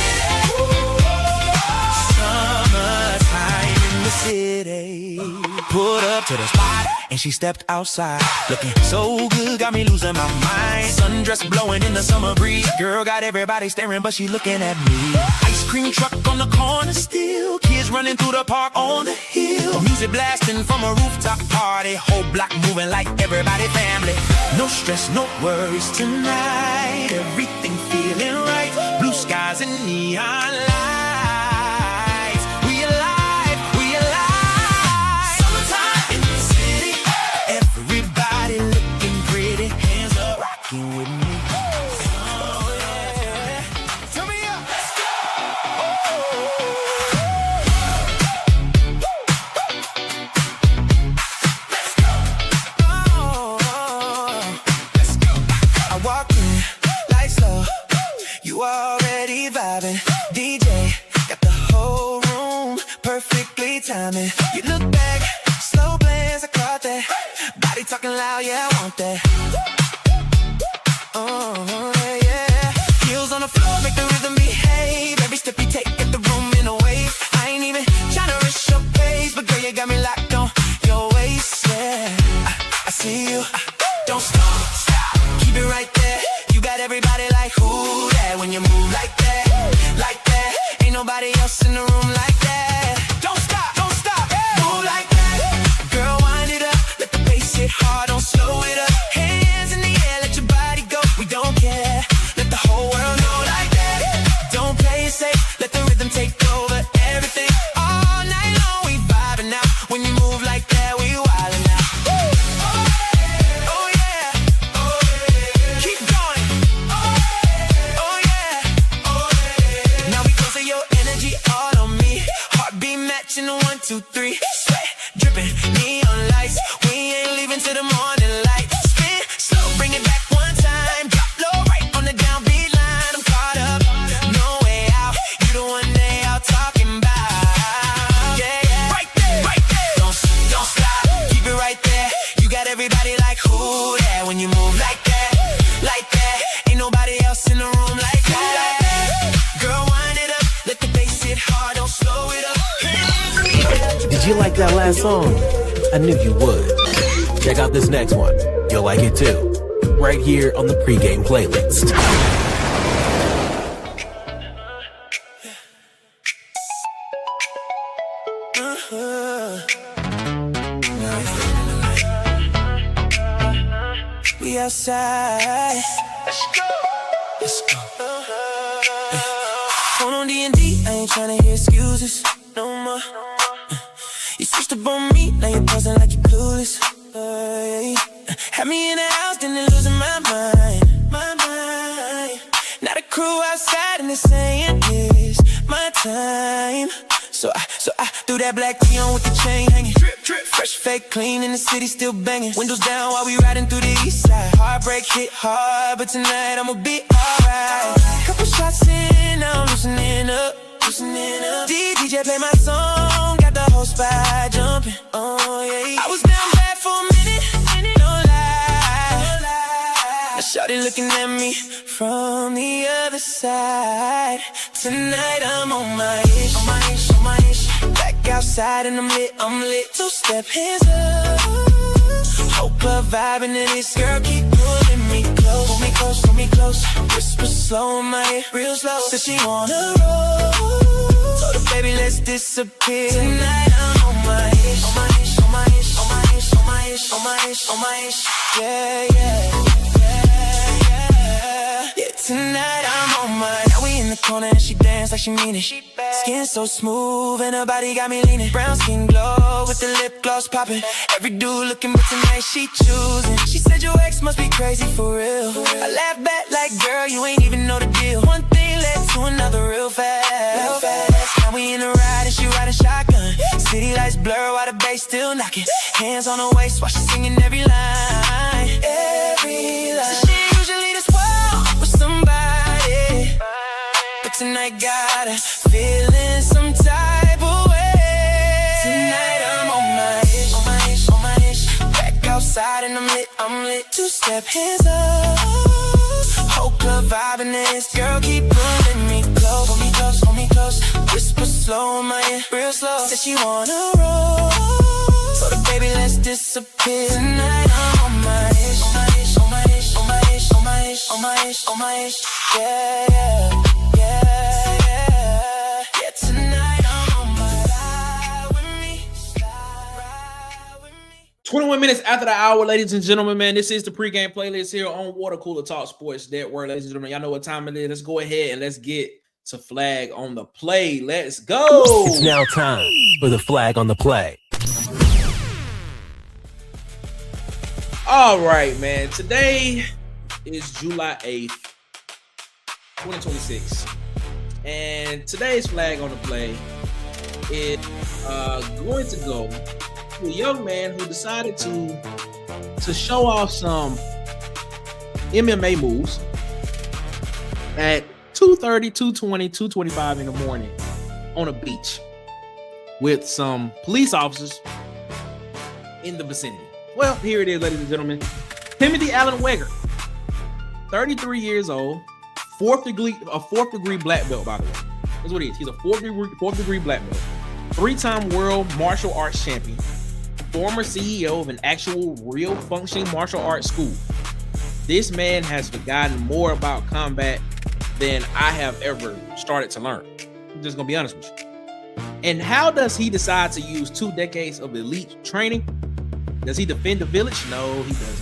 Summertime in the city. Pulled up to the spot and she stepped outside, looking so good, got me losing my mind. Sundress blowing in the summer breeze. Girl got everybody staring, but she looking at me. Ice cream truck on the corner still. Kids running through the park on the hill. Music blasting from a rooftop party. Whole block moving like everybody family. No stress, no worries tonight. Everything feeling right. Blue skies and neon lights. We alive, we alive. Summertime in the city. Everybody looking pretty. Hands up, rocking with me. Oh yeah. Turn me up. Let's go. Let's go. Let's go. I walk in, lights low. You already vibing. DJ got the whole room perfectly timing. You look back, slow glance, I caught that. Body talking loud, yeah, I want that. Oh, yeah. Heels on the floor, make the rhythm behave. Every step you take, get the room in a wave. I ain't even tryna rush your pace, but girl, you got me locked on your waist, yeah. I see you, don't stop, keep it right there. You got everybody like, who that? When you move like that, ain't nobody else in the room like that. Don't stop, move like that. Girl, wind it up, let the bass hit hard, don't slow it up. Hands in the air, let your body go. We don't care, let the whole world know like that. Don't play it safe, let the rhythm take over everything. All night long, we vibing now. When you move like that, we wildin' now. Oh yeah, keep going. Oh yeah, now we close to your energy all on me. Heartbeat matching 1, 2, 3. Sweat dripping, neon lights. We ain't leaving till the morning light. Spin slow, bring it back one time. Drop low right on the downbeat line. I'm caught up, no way out. You the one they all talking about. Yeah. Right there. Don't stop, keep it right there. You got everybody like, who that? When you move like that, ain't nobody else in the room like that. Girl, wind it up, let the bass hit hard, don't slow it up. Did you like that last song? I knew you would. Check out this next one. You'll like it too. Right here on the Pregame playlist. We outside. Let's go. Phone on D&D, I ain't tryna hear excuses no more. You switched up on me, now you're buzzing like you're clueless. Had me in the house, then they're losing my mind. Now the crew outside and they're saying it's my time. So I through that black tee on with the chain hanging. Fresh, fake, clean, in the city still banging. Windows down while we riding through the east side. Heartbreak hit hard, but tonight I'ma be alright. Couple shots in, now I'm loosening up. DJ play my song, got the whole spot jumping. Oh yeah, I was down bad for a minute, no lie. Now shawty looking at me from the other side. Tonight I'm on my ish, back outside and I'm lit. Two-step hands up, whole club vibing to this. Girl keep pulling me close, pull me close. Whisper slow in my ear, real slow. Said she wanna roll, told her baby let's disappear. Tonight I'm on my ish, yeah. Tonight I'm on my. Now we in the corner and she dance like she mean it. Skin so smooth and her body got me leaning. Brown skin glow with the lip gloss popping. Every dude looking, but tonight she choosing. She said your ex must be crazy for real. I laugh back like, girl, you ain't even know the deal. One thing led to another real fast. Now we in the ride and she riding shotgun. City lights blur while the bass still knocking. Hands on her waist while she singing every line. Every line. So she usually this wild with somebody, but tonight got her feeling some type of way. Tonight I'm on my ish, back outside and I'm lit. Two-step hands up, whole club vibing this. Girl keep pulling me close, hold me close. Whisper slow in my ear, real slow. Said she wanna roll, told her baby let's disappear. Tonight I'm on my ish, yeah. Tonight I'm on my ride with me. 21 minutes after the hour, ladies and gentlemen, man, this is the pregame playlist here on Water Cooler Talk Sports Network. Ladies and gentlemen, y'all know what time it is. Let's go ahead and let's get to flag on the play. Let's go. It's now time for the flag on the play. All right, man. Today is July 8th, 2026. And today's flag on the play is going to go to a young man who decided to show off some MMA moves at 2:30, 2:20, 2:25 in the morning on a beach with some police officers in the vicinity. Well, here it is, ladies and gentlemen. Timothy Allen Weger, 33 years old, fourth degree black belt, by the way. That's what he is. He's a fourth degree black belt, 3-time world martial arts champion, former CEO of an actual real functioning martial arts school. This man has forgotten more about combat than I have ever started to learn. I'm just gonna be honest with you. And how does he decide to use 2 decades of elite training? Does he defend the village? No, he doesn't.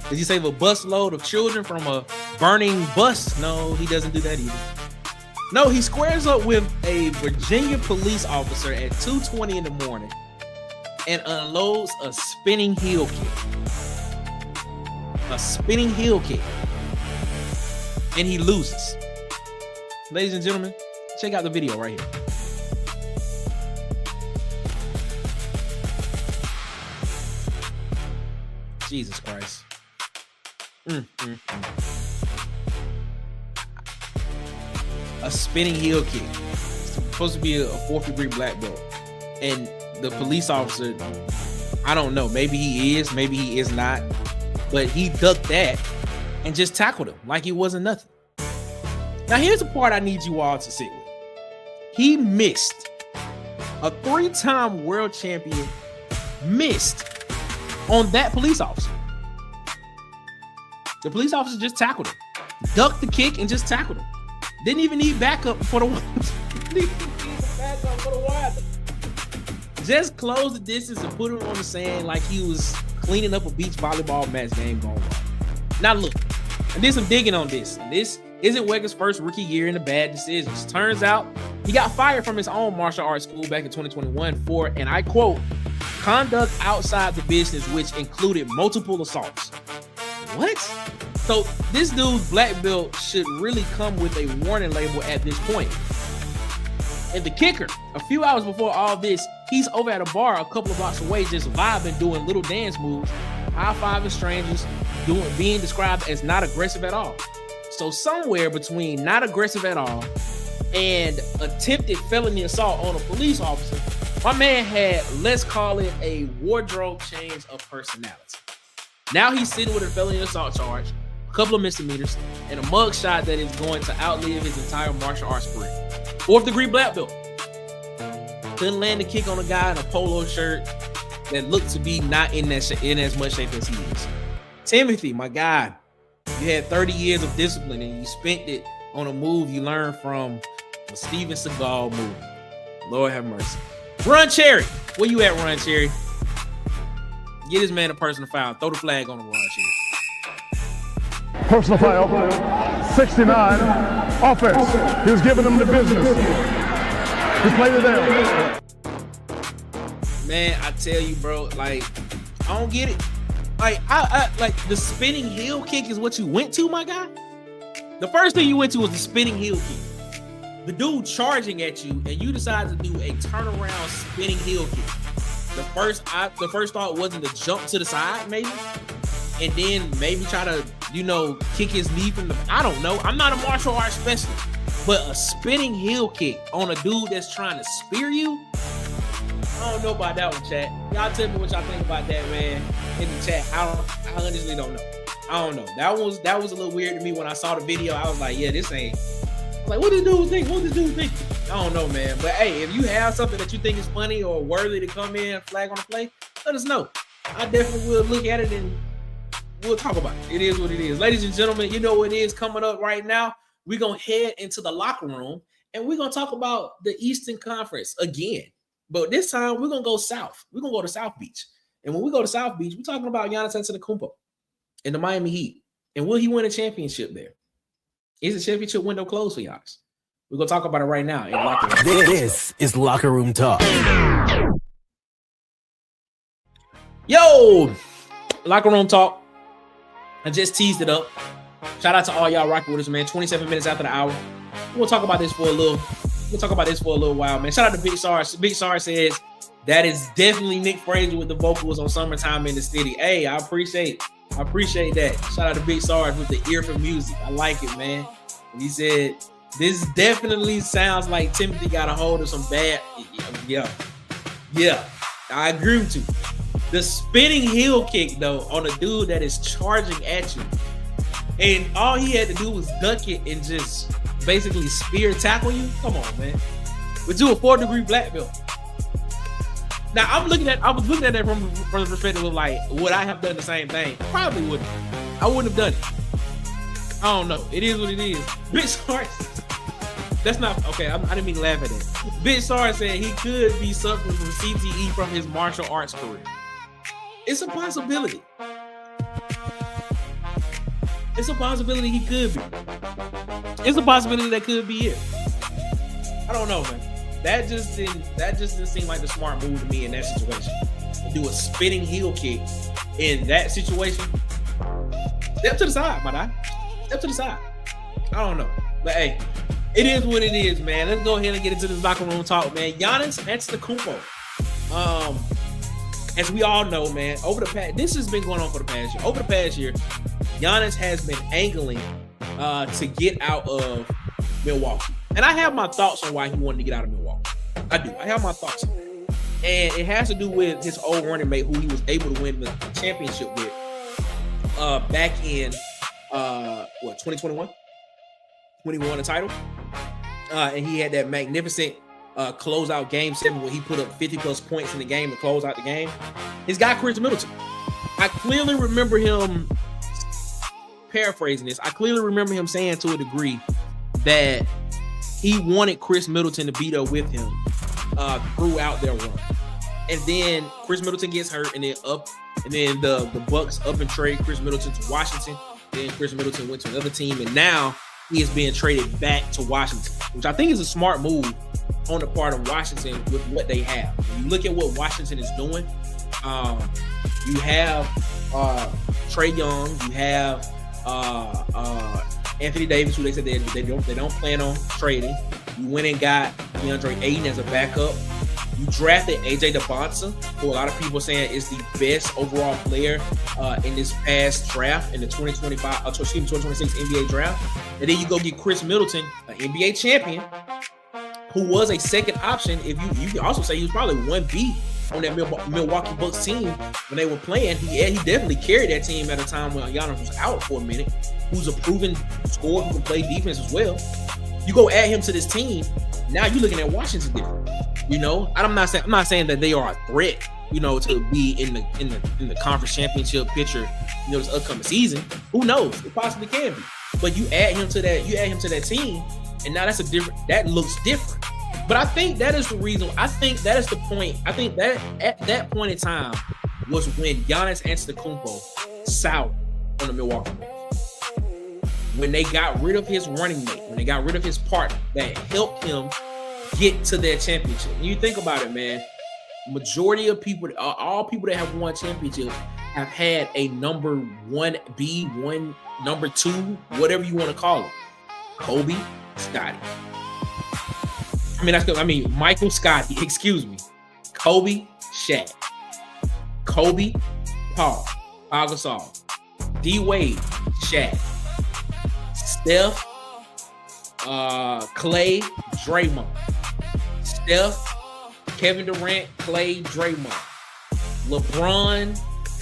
Does he save a busload of children from a burning bus? No, he doesn't do that either. No, he squares up with a Virginia police officer at 2:20 in the morning and unloads a spinning heel kick. A spinning heel kick. And he loses. Ladies and gentlemen, check out the video right here. Jesus Christ. A spinning heel kick. It's supposed to be a 4th degree black belt. And the police officer, I don't know, maybe he is, maybe he is not, but he ducked that and just tackled him like it wasn't nothing. Now here's the part I need you all to sit with. He missed. A 3-time world champion missed on that police officer. The police officer just tackled him, ducked the kick and just tackled him. Didn't even need backup for the wire. Just closed the distance and put him on the sand like he was cleaning up a beach volleyball match game going on. Now look, I did some digging on this. And this isn't Weger's first rookie year in the bad decisions. Turns out he got fired from his own martial arts school back in 2021 for, and I quote, conduct outside the business, which included multiple assaults. What? So this dude's black belt should really come with a warning label at this point. And the kicker, a few hours before all this, he's over at a bar a couple of blocks away, just vibing, doing little dance moves, high-fiving strangers, being described as not aggressive at all. So somewhere between not aggressive at all and attempted felony assault on a police officer, my man had, let's call it, a wardrobe change of personality. Now he's sitting with a felony assault charge, a couple of misdemeanors, and a mugshot that is going to outlive his entire martial arts career. 4th degree black belt. Couldn't land a kick on a guy in a polo shirt that looked to be not in as much shape as he is. Timothy, my guy, you had 30 years of discipline and you spent it on a move you learned from a Steven Seagal movie. Lord have mercy. Run Cherry. Where you at, Run Cherry? Get this man a personal foul. Throw the flag on the Run Cherry. Personal foul, 69, offense. He was giving them the business. He played it down. Man, I tell you, bro, like, I don't get it. Like, I like the spinning heel kick is what you went to, my guy. The first thing you went to was the spinning heel kick. The dude charging at you, and you decide to do a turnaround spinning heel kick. The first thought wasn't to jump to the side, maybe, and then maybe try to, kick his knee from the. I don't know. I'm not a martial arts specialist, but a spinning heel kick on a dude that's trying to spear you. I don't know about that one, chat. Y'all tell me what y'all think about that, man, in the chat. I honestly don't know. I don't know. That was a little weird to me when I saw the video. I was like, yeah, this ain't. Like, what this dude think? What this dude think? I don't know, man. But hey, if you have something that you think is funny or worthy to come in, flag on the play, let us know. I definitely will look at it and we'll talk about it. It is what it is. Ladies and gentlemen, you know what it is coming up right now. We're going to head into the locker room and we're going to talk about the Eastern Conference again. But this time, we're going to go south. We're going to go to South Beach. And when we go to South Beach, we're talking about Giannis Antetokounmpo and the Miami Heat. And will he win a championship there? Is the championship window closed for Giannis? We're going to talk about it right now in Locker Room. This is Locker Room Talk. Yo, Locker Room Talk. I just teased it up. Shout out to all y'all rocking with us, man. 27 minutes after the hour. We'll talk about this for a little while, man. Shout out to Big Sar. Big Sar says that is definitely Nick Frazier with the vocals on Summertime in the City. Hey, I appreciate that. Shout out to Big Sar with the ear for music. I like it, man. He said this definitely sounds like Timothy got a hold of some bad. Yeah. I agree with you. The spinning heel kick though on a dude that is charging at you, and all he had to do was duck it and just basically spear tackle you. Come on, man. But you a 4th degree black belt. Now I was looking at that from the perspective of like, would I have done the same thing? Probably wouldn't. I wouldn't have done it. I don't know. It is what it is. Bitch Sar. That's not okay. I didn't mean to laugh at that. Bitch Sar said he could be suffering from CTE from his martial arts career. It's a possibility. It's a possibility he could be. It's a possibility that could be it. I don't know, man. That just didn't seem like the smart move to me in that situation. To do a spinning heel kick in that situation. Step to the side, my guy. Step to the side. I don't know. But hey, it is what it is, man. Let's go ahead and get into this locker room talk, man. Giannis Antetokounmpo. As we all know, man, this has been going on for the past year. Over the past year, Giannis has been angling to get out of Milwaukee. And I have my thoughts on why he wanted to get out of Milwaukee. I do. I have my thoughts on it. And it has to do with his old running mate who he was able to win the championship with back in 2021? When he won the title. And he had that magnificent closeout game 7 where he put up 50 plus points in the game to close out the game. His guy, Chris Middleton. I clearly remember him paraphrasing this. I clearly remember him saying to a degree that he wanted Chris Middleton to be there with him throughout their run. And then Chris Middleton gets hurt, and then the Bucks up and trade Chris Middleton to Washington. Then Chris Middleton went to another team, and now he is being traded back to Washington, which I think is a smart move on the part of Washington with what they have. When you look at what Washington is doing, you have Trae Young, you have Anthony Davis, who they said they don't plan on trading. You went and got DeAndre Ayton as a backup. You drafted AJ DeBonta, who a lot of people are saying is the best overall player in this past draft, in the 2026 NBA draft. And then you go get Chris Middleton, an NBA champion, who was a second option. If you can also say he was probably 1B on that Milwaukee Bucks team when they were playing. He definitely carried that team at a time when Giannis was out for a minute. Who's a proven scorer who can play defense as well. You go add him to this team. Now you're looking at Washington different. You know, I'm not saying that they are a threat, you know, to be in the conference championship picture, you know, this upcoming season. Who knows? It possibly can be. But you add him to that team, and now that looks different. But I think that is the reason. I think that is the point. I think that at that point in time was when Giannis Antetokounmpo soured on the Milwaukee Bucks. When they got rid of his running mate, when they got rid of his partner that helped him get to their championship. And you think about it, man. Majority of people, all people that have won championships, have had a number 1B, number 2, whatever you want to call it. Kobe, Scotty. Michael, Scotty, excuse me. Kobe, Shaq. Kobe, Paul Gasol. D Wade, Shaq. Steph, Clay, Draymond. Steph, Kevin Durant, Clay, Draymond. LeBron,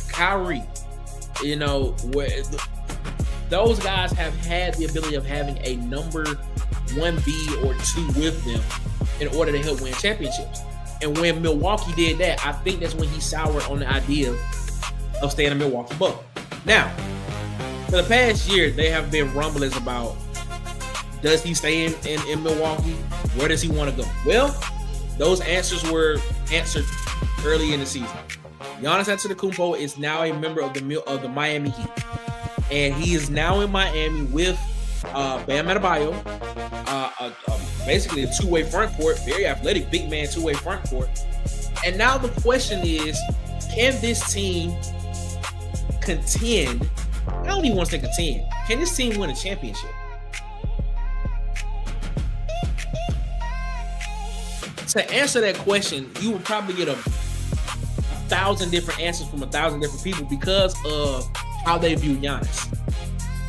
Kyrie. You know, those guys have had the ability of having a number 1B or 2 with them in order to help win championships. And when Milwaukee did that, I think that's when he soured on the idea of staying in Milwaukee Bucks. Now, for the past year, there have been rumblings about, does he stay in Milwaukee? Where does he want to go? Well, those answers were answered early in the season. Giannis Antetokounmpo is now a member of the Miami Heat, and he is now in Miami with Bam Adebayo, basically a two-way front court, very athletic big man two-way front court. And now the question is, can this team contend? I don't even want to say contend. Can this team win a championship? To answer that question, you would probably get a 1,000 different answers from 1,000 different people because of how they view Giannis.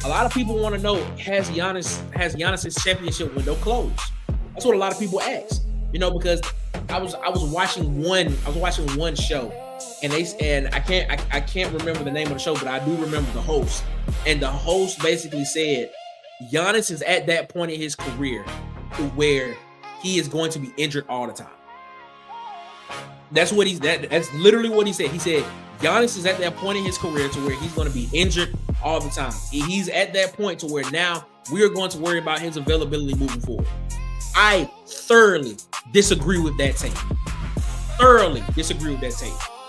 A lot of people want to know, has Giannis's championship window closed? That's what a lot of people ask. You know, because I was watching one show, and I can't remember the name of the show, but I do remember the host. And the host basically said Giannis is at that point in his career where he is going to be injured all the time. That's literally what he said. He said Giannis is at that point in his career to where he's going to be injured all the time. He's at that point to where now we are going to worry about his availability moving forward. I thoroughly disagree with that take.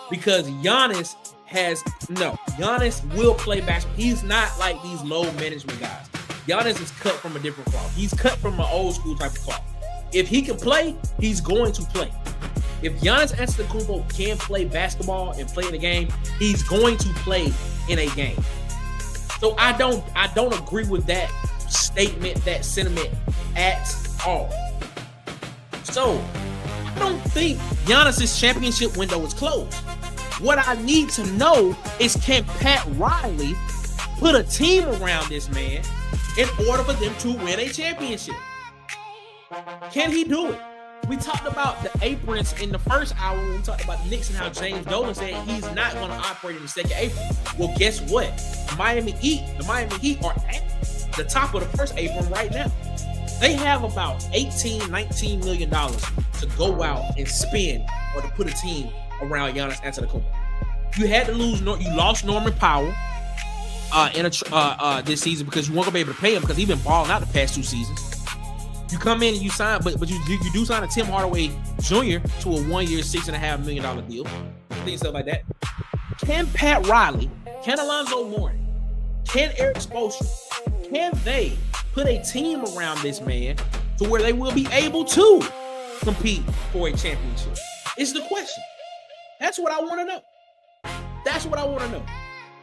Because Giannis will play basketball. He's not like these low management guys. Giannis is cut from a different cloth. He's cut from an old school type of cloth. If he can play, he's going to play. If Giannis Antetokounmpo can play basketball and play in a game, he's going to play in a game. So I don't agree with that statement, that sentiment at all. So I don't think Giannis's championship window is closed. What I need to know is, can Pat Riley put a team around this man in order for them to win a championship? Can he do it? We talked about the aprons in the first hour when we talked about the Knicks and how James Dolan said he's not going to operate in the second apron. Well, guess what? The Miami Heat are at the top of the first apron right now. They have about $18-19 million to go out and spend or to put a team around Giannis Antetokounmpo. You had to lose. You lost Norman Powell this season because you weren't going to be able to pay him because he's been balling out the past 2 seasons. You come in and you sign, but you do sign a Tim Hardaway Jr. to a 1-year, $6.5 million deal, things stuff like that. Can Pat Riley, can Alonzo Mourning, can Eric Spoelstra, can they put a team around this man to where they will be able to compete for a championship? It's the question. That's what I want to know.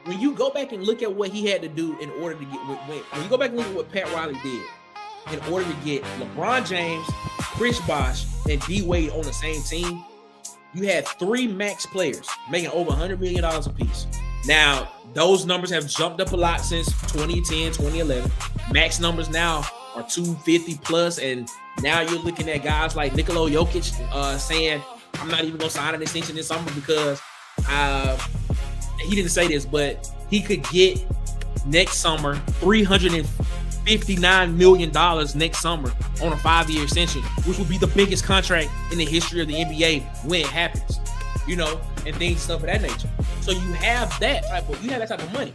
When you go back and look at what he had to do in order to get, when you go back and look at what Pat Riley did in order to get LeBron James, Chris Bosh and D Wade on the same team, you had 3 max players making over $100 million apiece. Now, those numbers have jumped up a lot since 2010, 2011. Max numbers now are 250 plus, and now you're looking at guys like Nikola Jokic saying, I'm not even going to sign an extension this summer because he didn't say this, but he could get next summer $359 million next summer on a 5-year extension, which will be the biggest contract in the history of the NBA when it happens, you know, and things, stuff of that nature. So you have that type of money,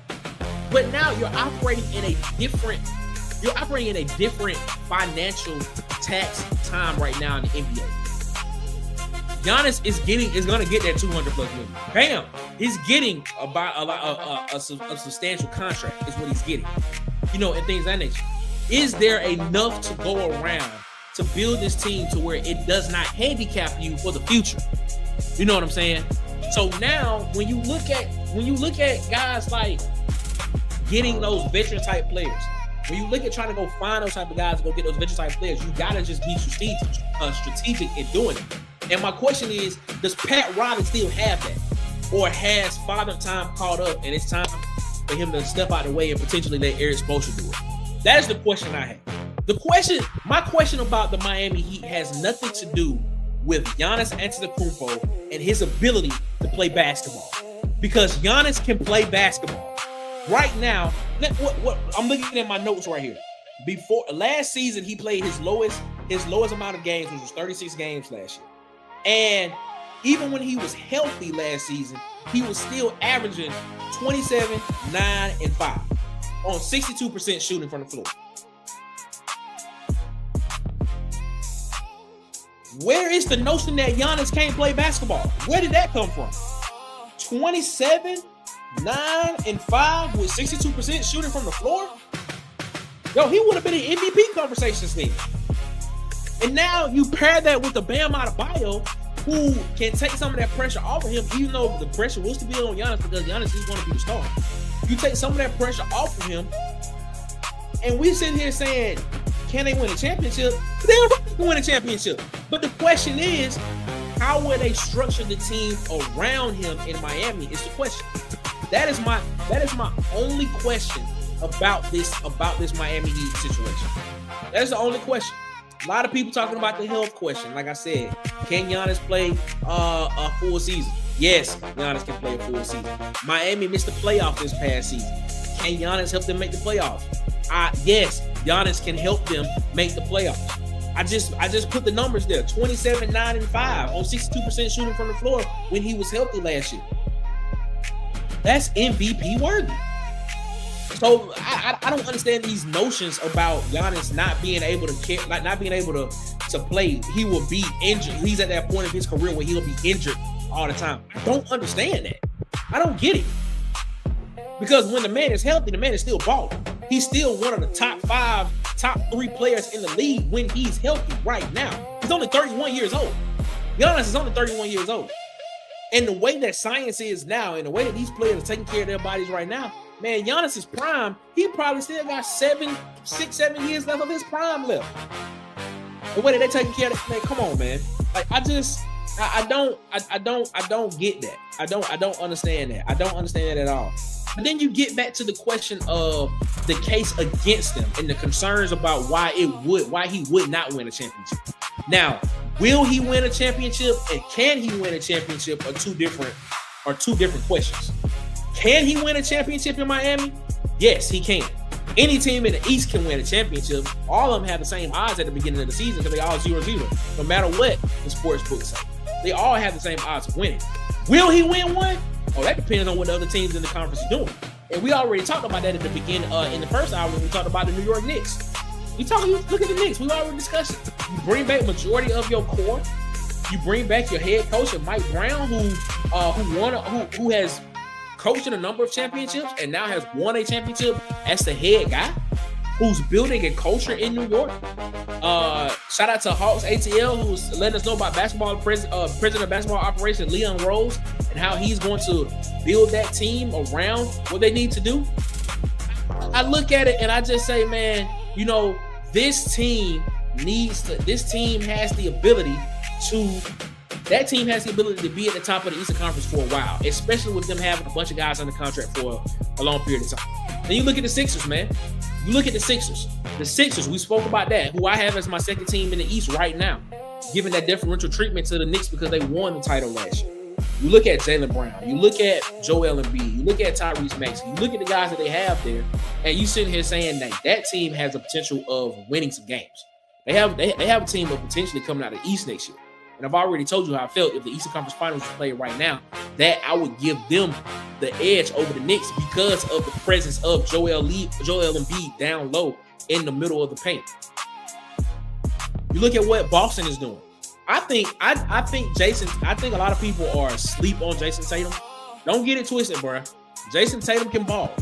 but now you're operating in a different financial tax time right now in the NBA. Giannis is going to get that 200 plus million. Bam, he's getting a substantial contract is what he's getting, you know, and things of that nature. Is there enough to go around to build this team to where it does not handicap you for the future? You know what I'm saying? So now when you look at guys like getting those veteran type players, when you look at trying to go find those type of guys to go get those veteran type players, you gotta just be strategic in doing it. And my question is, does Pat Riley still have that? Or has Father Time caught up and it's time for him to step out of the way and potentially let Eric Spoelstra do it? That is the question I have. My question about the Miami Heat has nothing to do with Giannis Antetokounmpo and his ability to play basketball. Because Giannis can play basketball. Right now, what I'm looking at my notes right here. Before last season, he played his lowest amount of games, which was 36 games last year. And even when he was healthy last season, he was still averaging 27, 9, and 5 on 62% shooting from the floor. Where is the notion that Giannis can't play basketball? Where did that come from? 27, 9, and 5 with 62% shooting from the floor? Yo, he would have been in MVP conversations then. And now you pair that with the Bam Adebayo, who can take some of that pressure off of him, even though the pressure was to be on Giannis because Giannis is going to be the star. You take some of that pressure off of him, and we sitting here saying, can they win a championship? They'll win a championship. But the question is, how will they structure the team around him in Miami is the question. That is my only question about this Miami Heat situation. That's the only question. A lot of people talking about the health question. Like I said, can Giannis play a full season? Yes, Giannis can play a full season. Miami missed the playoff this past season. Can Giannis help them make the playoffs? Yes, Giannis can help them make the playoffs. I just put the numbers there: 27, 9, and 5 on 62% shooting from the floor when he was healthy last year. That's MVP worthy. So I don't understand these notions about Giannis not being able to play. He will be injured. He's at that point of his career where he'll be injured all the time. I don't understand that. I don't get it. Because when the man is healthy, the man is still balling. He's still one of the top 3 players in the league when he's healthy right now. He's only 31 years old. Giannis is only 31 years old. And the way that science is now, and the way that these players are taking care of their bodies right now, man, Giannis's prime, he probably still got 7 years left of his prime left. The way that they're taking care of it, man, come on, man. Like, I don't get that. I don't understand that. I don't understand that at all. But then you get back to the question of the case against them and the concerns about why he would not win a championship. Now, will he win a championship and can he win a championship are two different questions. Can he win a championship in Miami? Yes, he can. Any team in the East can win a championship. All of them have the same odds at the beginning of the season because they all 0-0. No matter what the sports books say, they all have the same odds of winning. Will he win one? Oh, that depends on what the other teams in the conference are doing. And we already talked about that at the beginning, in the first hour when we talked about the New York Knicks. Look at the Knicks. We already discussed it. You bring back majority of your core. You bring back your head coach, Mike Brown, who has coached in a number of championships and now has won a championship as the head guy, who's building a culture in New York. Shout out to Hawks ATL, who's letting us know about president of basketball operations, Leon Rose, and how he's going to build that team around what they need to do. I look at it and I just say, man, this team this team has the ability to be at the top of the Eastern Conference for a while, especially with them having a bunch of guys under contract for a long period of time. Then you look at the Sixers, man. You look at the Sixers. The Sixers, we spoke about that, who I have as my second team in the East right now, giving that differential treatment to the Knicks because they won the title last year. You look at Jaylen Brown. You look at Joel Embiid. You look at Tyrese Maxey. You look at the guys that they have there, and you sitting here saying that team has the potential of winning some games. They have a team of potentially coming out of the East next year. And I've already told you how I felt if the Eastern Conference Finals was played right now, that I would give them the edge over the Knicks because of the presence of Joel Embiid down low in the middle of the paint. You look at what Boston is doing. I think a lot of people are asleep on Jason Tatum. Don't get it twisted, bro. Jason Tatum can ball.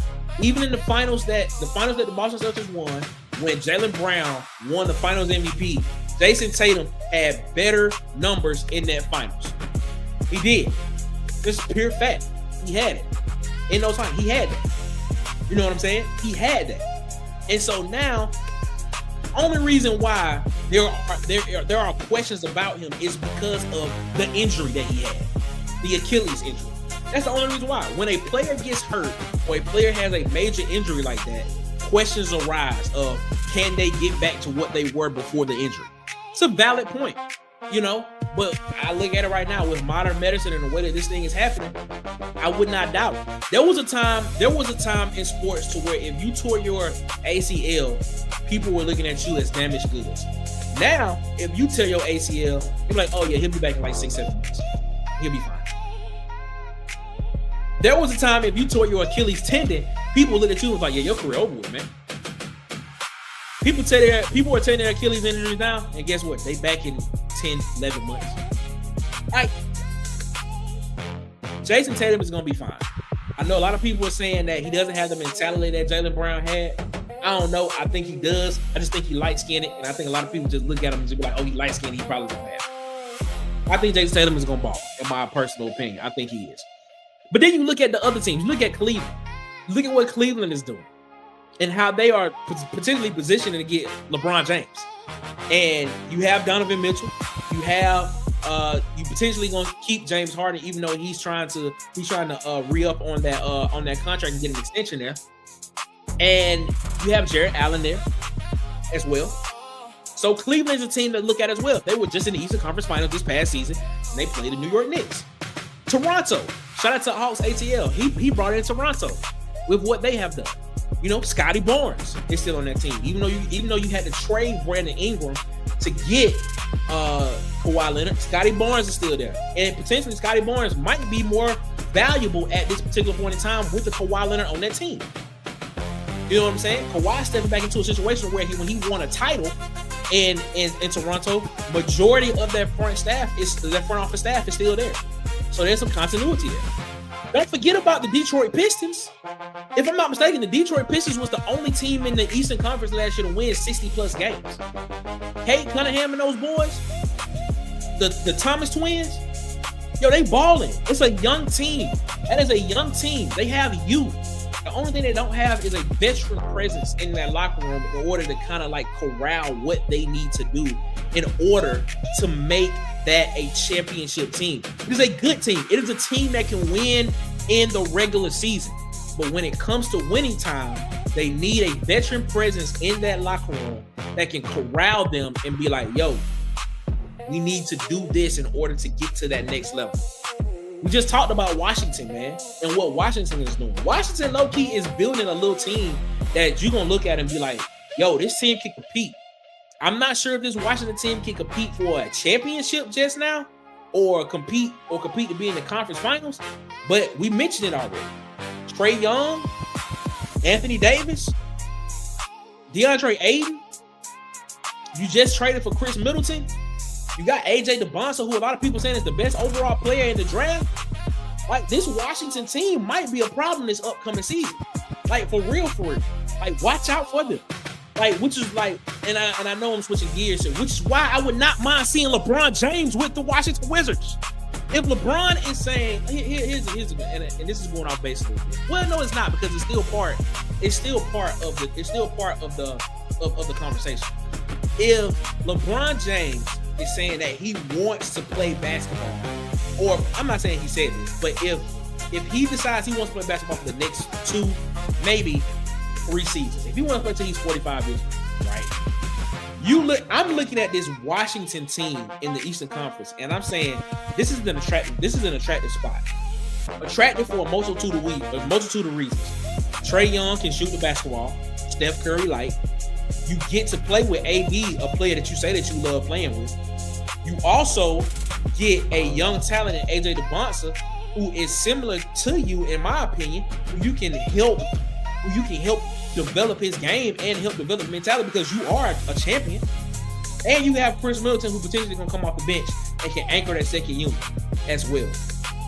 Even in the finals that the Boston Celtics won, when Jaylen Brown won the Finals MVP, Jason Tatum had better numbers in that finals. He did. This is pure fact. He had it. In those times, he had that. You know what I'm saying? He had that. And so now, only reason why there are questions about him is because of the injury that he had, the Achilles injury. That's the only reason why. When a player gets hurt or a player has a major injury like that, questions arise of can they get back to what they were before the injury. It's a valid point, you know, but I look at it right now with modern medicine and the way that this thing is happening, I would not doubt it. There was a time in sports to where if you tore your ACL, people were looking at you as damaged goods. Now, if you tear your ACL, they're like, oh yeah, he'll be back in like 6-7 months. He'll be fine. There was a time if you tore your Achilles tendon, people look at you and was like, yeah, your career over with, man. People are tearing their Achilles injuries now, and guess what? They back in 10, 11 months. Like, Jason Tatum is going to be fine. I know a lot of people are saying that he doesn't have the mentality that Jaylen Brown had. I don't know. I think he does. I just think he light-skinned, and I think a lot of people just look at him and just be like, oh, he light-skinned. He probably doesn't have it. I think Jason Tatum is going to ball, in my personal opinion. I think he is. But then you look at the other teams. You look at Cleveland. Look at what Cleveland is doing and how they are potentially positioned to get LeBron James. And you have Donovan Mitchell. You have you potentially going to keep James Harden, even though he's trying to re-up on that contract and get an extension there. And you have Jared Allen there as well. So Cleveland's a team to look at as well. They were just in the Eastern Conference Finals this past season, and they played the New York Knicks. Toronto, shout out to Hawks ATL. He brought in Toronto with what they have done. You know, Scotty Barnes is still on that team. Even though you had to trade Brandon Ingram to get Kawhi Leonard, Scotty Barnes is still there. And potentially Scotty Barnes might be more valuable at this particular point in time with the Kawhi Leonard on that team. You know what I'm saying? Kawhi stepping back into a situation where when he won a title in Toronto, majority of their front office staff is still there. So there's some continuity there. Don't forget about the Detroit Pistons. If I'm not mistaken, the Detroit Pistons was the only team in the Eastern Conference last year to win 60-plus games. Kate Cunningham and those boys, the Thomas twins, yo, they balling. It's a young team. That is a young team. They have youth. The only thing they don't have is a veteran presence in that locker room in order to kind of like corral what they need to do in order to make that a championship team. It is a good team. It is a team that can win in the regular season. But when it comes to winning time, they need a veteran presence in that locker room that can corral them and be like, yo, we need to do this in order to get to that next level. We just talked about Washington, man, and what Washington is doing. Washington, low-key, is building a little team that you're going to look at and be like, yo, this team can compete. I'm not sure if this Washington team can compete for a championship just now or compete to be in the conference finals, but we mentioned it already. Trae Young, Anthony Davis, DeAndre Ayton. You just traded for Chris Middleton. You got AJ DeBonsa, who a lot of people saying is the best overall player in the draft. Like, this Washington team might be a problem this upcoming season. Like, for real. Like, watch out for them. Like, which is like, and I know I'm switching gears here, which is why I would not mind seeing LeBron James with the Washington Wizards. If LeBron is saying, here's and this is going off base a little bit. Well, no, it's not, because it's still part of the conversation. if LeBron James is saying that he wants to play basketball, or I'm not saying he said this, but if he decides he wants to play basketball for the next 2, maybe 3 seasons, if he wants to play till he's 45 years old, right? I'm looking at this Washington team in the Eastern Conference, and I'm saying this is an attractive spot. Attractive for a multitude of reasons. Trae Young can shoot the basketball. Steph Curry like. You get to play with AD, a player that you say that you love playing with. You also get a young talent in AJ DeBonsa, who is similar to you, in my opinion, who you can help develop his game and help develop mentality, because you are a champion. And you have Chris Middleton, who potentially gonna come off the bench and can anchor that second unit as well.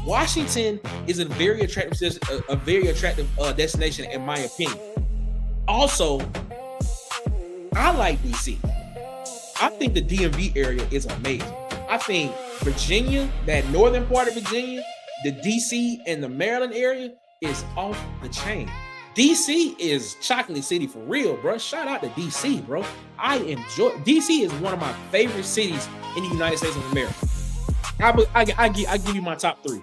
Washington is a very attractive destination, in my opinion. Also, I like DC. I think the DMV area is amazing. I think Virginia, that northern part of Virginia, the DC and the Maryland area is off the chain. DC is chocolate city for real, bro. Shout out to DC, bro. DC is one of my favorite cities in the United States of America. I give you my top 3.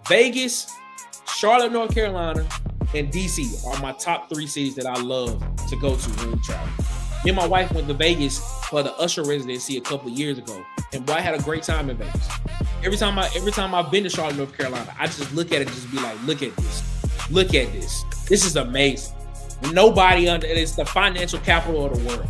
Vegas, Charlotte, North Carolina, and DC are my top 3 cities that I love to go to when we travel. Me and my wife went to Vegas for the Usher residency a couple of years ago, and boy, I had a great time in Vegas. Every time I've been to Charlotte, North Carolina, I just look at it and just be like, look at this. This is amazing. It's the financial capital of the world.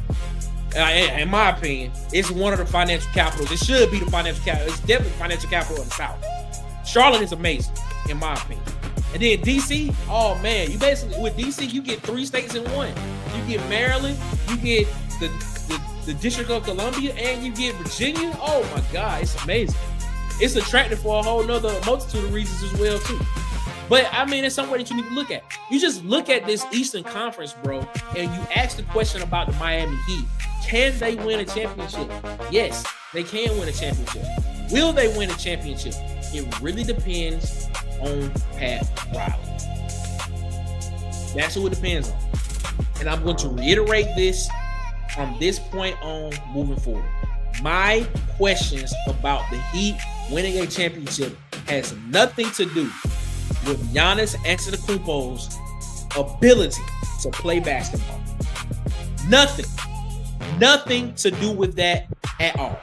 In my opinion, it's one of the financial capitals. It should be the financial capital. It's definitely the financial capital of the South. Charlotte is amazing, in my opinion. And then DC, oh man, you basically, with DC, you get 3 states in one. You get Maryland, you get the District of Columbia, and you get Virginia. Oh my God, it's amazing. It's attractive for a whole nother multitude of reasons as well too. But I mean, it's somewhere that you need to look at. You just look at this Eastern Conference, bro, and you ask the question about the Miami Heat. Can they win a championship? Yes, they can win a championship. Will they win a championship? It really depends on Pat Riley. That's who it depends on. And I'm going to reiterate this from this point on moving forward. My questions about the Heat winning a championship has nothing to do with Giannis Antetokounmpo's ability to play basketball. Nothing to do with that at all.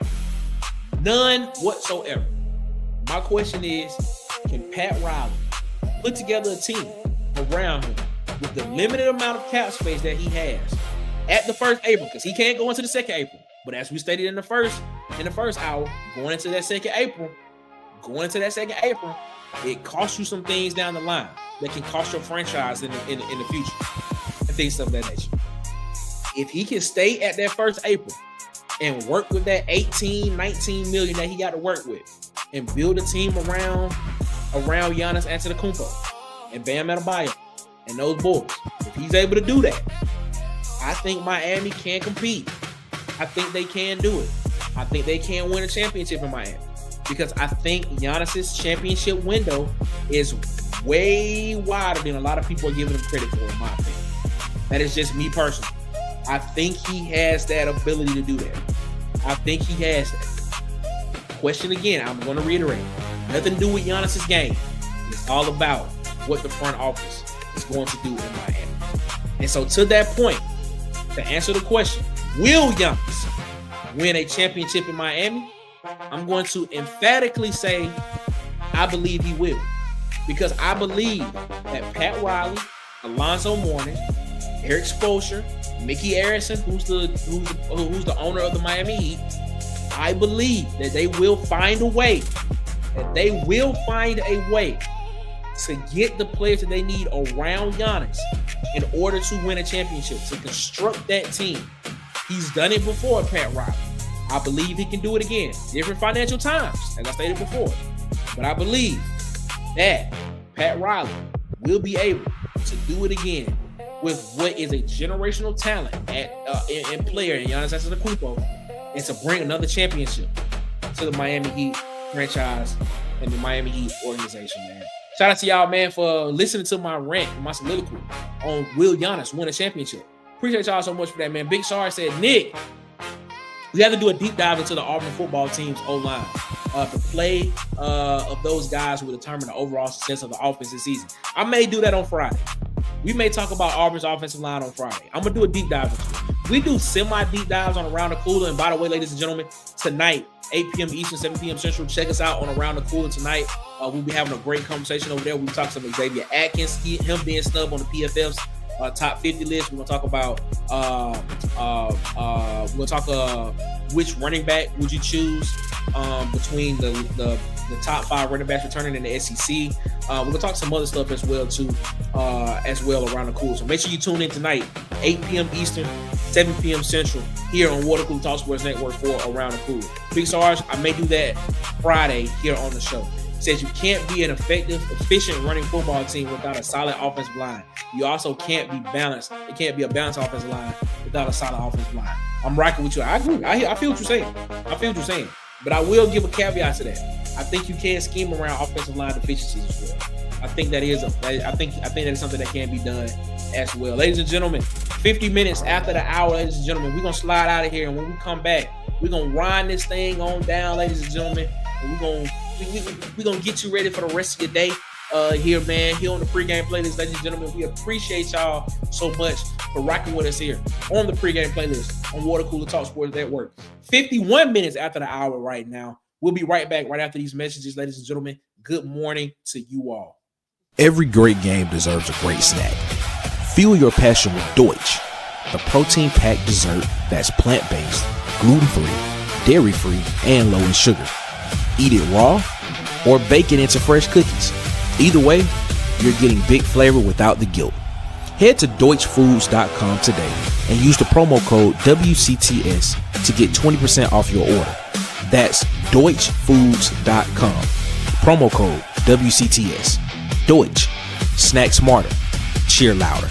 None whatsoever. My question is, can Pat Riley put together a team around him with the limited amount of cap space that he has at the first April? Because he can't go into the second April. But as we stated in the first hour, going into that second April, it costs you some things down the line that can cost your franchise in the future and things of that nature. If he can stay at that first April and work with that 18, 19 million that he got to work with and build a team around Giannis Antetokounmpo and Bam Adebayo and those boys, if he's able to do that, I think Miami can compete. I think they can do it. I think they can win a championship in Miami, because I think Giannis's championship window is way wider than a lot of people are giving him credit for, in my opinion. That is just me personally. I think he has that ability to do that. I think he has that. Question again, I'm going to reiterate. Nothing to do with Giannis's game. It's all about what the front office is going to do in Miami. And so to that point, to answer the question, will Giannis win a championship in Miami? I'm going to emphatically say I believe he will. Because I believe that Pat Riley, Alonzo Mourning, Eric Spoelstra, Mickey Arison, who's the owner of the Miami Heat, I believe that they will find a way. To get the players that they need around Giannis in order to win a championship, to construct that team. He's done it before, Pat Riley. I believe he can do it again. Different financial times, as I stated before. But I believe that Pat Riley will be able to do it again with what is a generational talent and player in Giannis Antetokounmpo, and to bring another championship to the Miami Heat franchise and the Miami Heat organization, man. Shout out to y'all, man, for listening to my rant, my soliloquy on will Giannis win a championship. Appreciate y'all so much for that, man. Big Sorry said, Nick, We have to do a deep dive into the Auburn football team's O-line. The play of those guys will determine the overall success of the offense this season. I may do that on Friday. We may talk about Auburn's offensive line on Friday. I'm going to do a deep dive into it. We do semi-deep dives on Around the Cooler. And by the way, ladies and gentlemen, tonight, 8 p.m. Eastern, 7 p.m. Central, check us out on Around the Cooler tonight. We'll be having a great conversation over there. We'll talk some Xavier Atkins, him being snubbed on the PFF's top 50 list. We're going to talk about which running back would you choose between the top 5 running backs returning in the SEC. We're going to talk some other stuff as well around the cool. So make sure you tune in tonight, 8 p.m. Eastern, 7 p.m. Central, here on Water Cooler Talk Sports Network for Around the Cool. Big Sarge, I may do that Friday here on the show. It says you can't be an effective, efficient running football team without a solid offensive line. You also can't be balanced. It can't be a balanced offensive line without a solid offensive line. I'm rocking with you. I agree. I feel what you're saying. But I will give a caveat to that. I think you can scheme around offensive line deficiencies as well. I think that is something that can be done as well. Ladies and gentlemen, 50 minutes after the hour, ladies and gentlemen, we're gonna slide out of here, and when we come back, we're gonna wind this thing on down, ladies and gentlemen, and we're gonna get you ready for the rest of your day here on the pregame playlist. Ladies and gentlemen, we appreciate y'all so much for rocking with us here on the pregame playlist on Water Cooler Talk Sports Network. 51 minutes after the hour right now. We'll be right back right after these messages, ladies and gentlemen. Good morning to you all. Every great game deserves a great snack. Fuel your passion with DOICH, the protein-packed dessert that's plant-based, gluten-free, dairy-free, and low in sugar. Eat it raw or bake it into fresh cookies. Either way, you're getting big flavor without the guilt. Head to DOICHFoods.com today and use the promo code WCTS to get 20% off your order. That's DOICHFoods.com. Promo code WCTS. DOICH. Snack smarter. Cheer louder.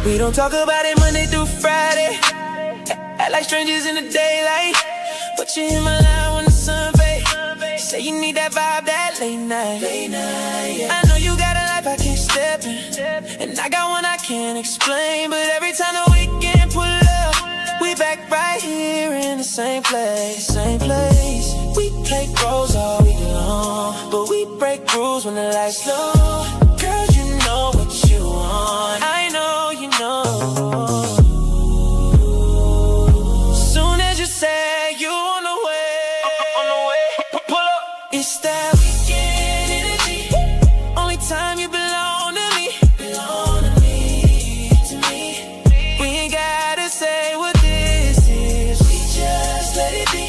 We don't talk about it Monday through Friday. Act like strangers in the daylight. But you in my line when the sun fade. Say you need that vibe, that late night. I know you got a life I can't step in, and I got one I can't explain. But every time the weekend pull up, we back right here in the same place. We play pros all week long, but we break rules when the lights low. Girl, you know what you want. I know you know. Soon as you say you on the way, pull up. It's that weekend energy. Only time you belong to me. We ain't gotta say what this is. We just let it be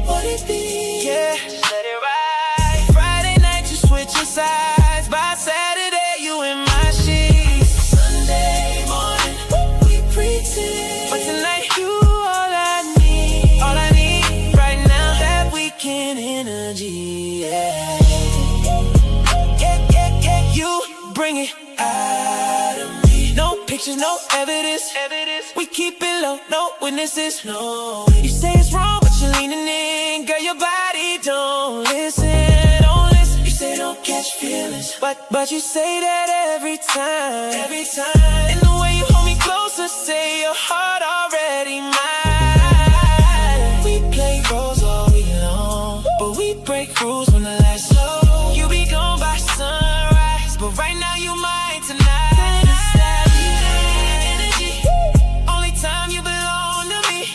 what it be. Yeah, just let it ride. Friday night you switching sides. By Saturday you in my sheets. Sunday morning we pretend, but tonight you all I need right now. That weekend energy, yeah. You bring it out of me. No pictures, no evidence. We keep it low, no witnesses. No, you say it's wrong, but you're leaning in. Girl, your body don't listen. You say don't catch feelings, but you say that every time. And the way you hold me closer, say your heart already mine. We play roles all week long, but we break rules when the lights low. You be gone by sunrise, but right now you mine tonight. It's that energy. Only time you belong to me.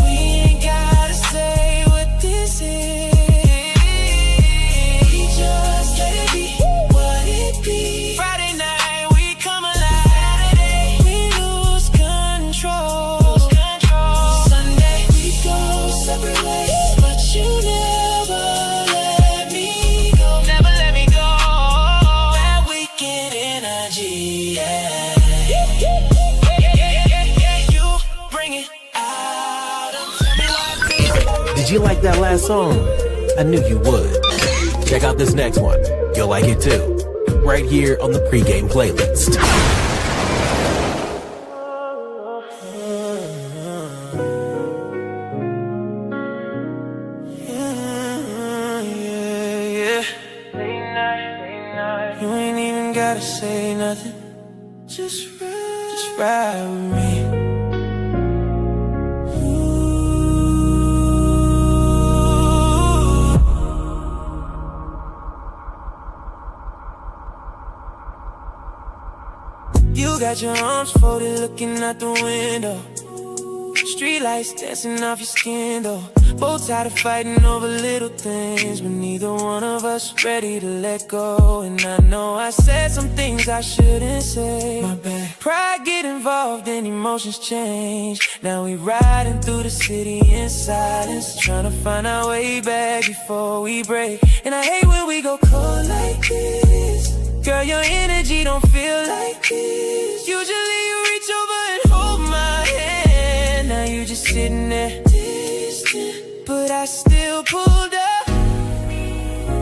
We ain't gotta say what this is. We just let it be what it be. Friday night we come alive. Saturday we lose control. Sunday we go separate ways, but you never let me go. Never let me go. That weekend energy, yeah. You bring it out of me. Did you like that last song? I knew you would. Check out this next one. You'll like it too. Right here on the Pregame Playlist. You ain't even gotta say nothing. Just ride with me. You got your arms folded looking out the window. Street lights dancing off your skin though. Both tired of fighting over little things, but neither one of us ready to let go. And I know I said some things I shouldn't say. My bad. Pride get involved and emotions change. Now we riding through the city in silence, trying to find our way back before we break. And I hate when we go cold like this. Girl, your energy don't feel like this. Usually you reach over and hold my hand. Now you just sitting there distant, but I still pulled up,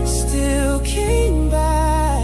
still came by.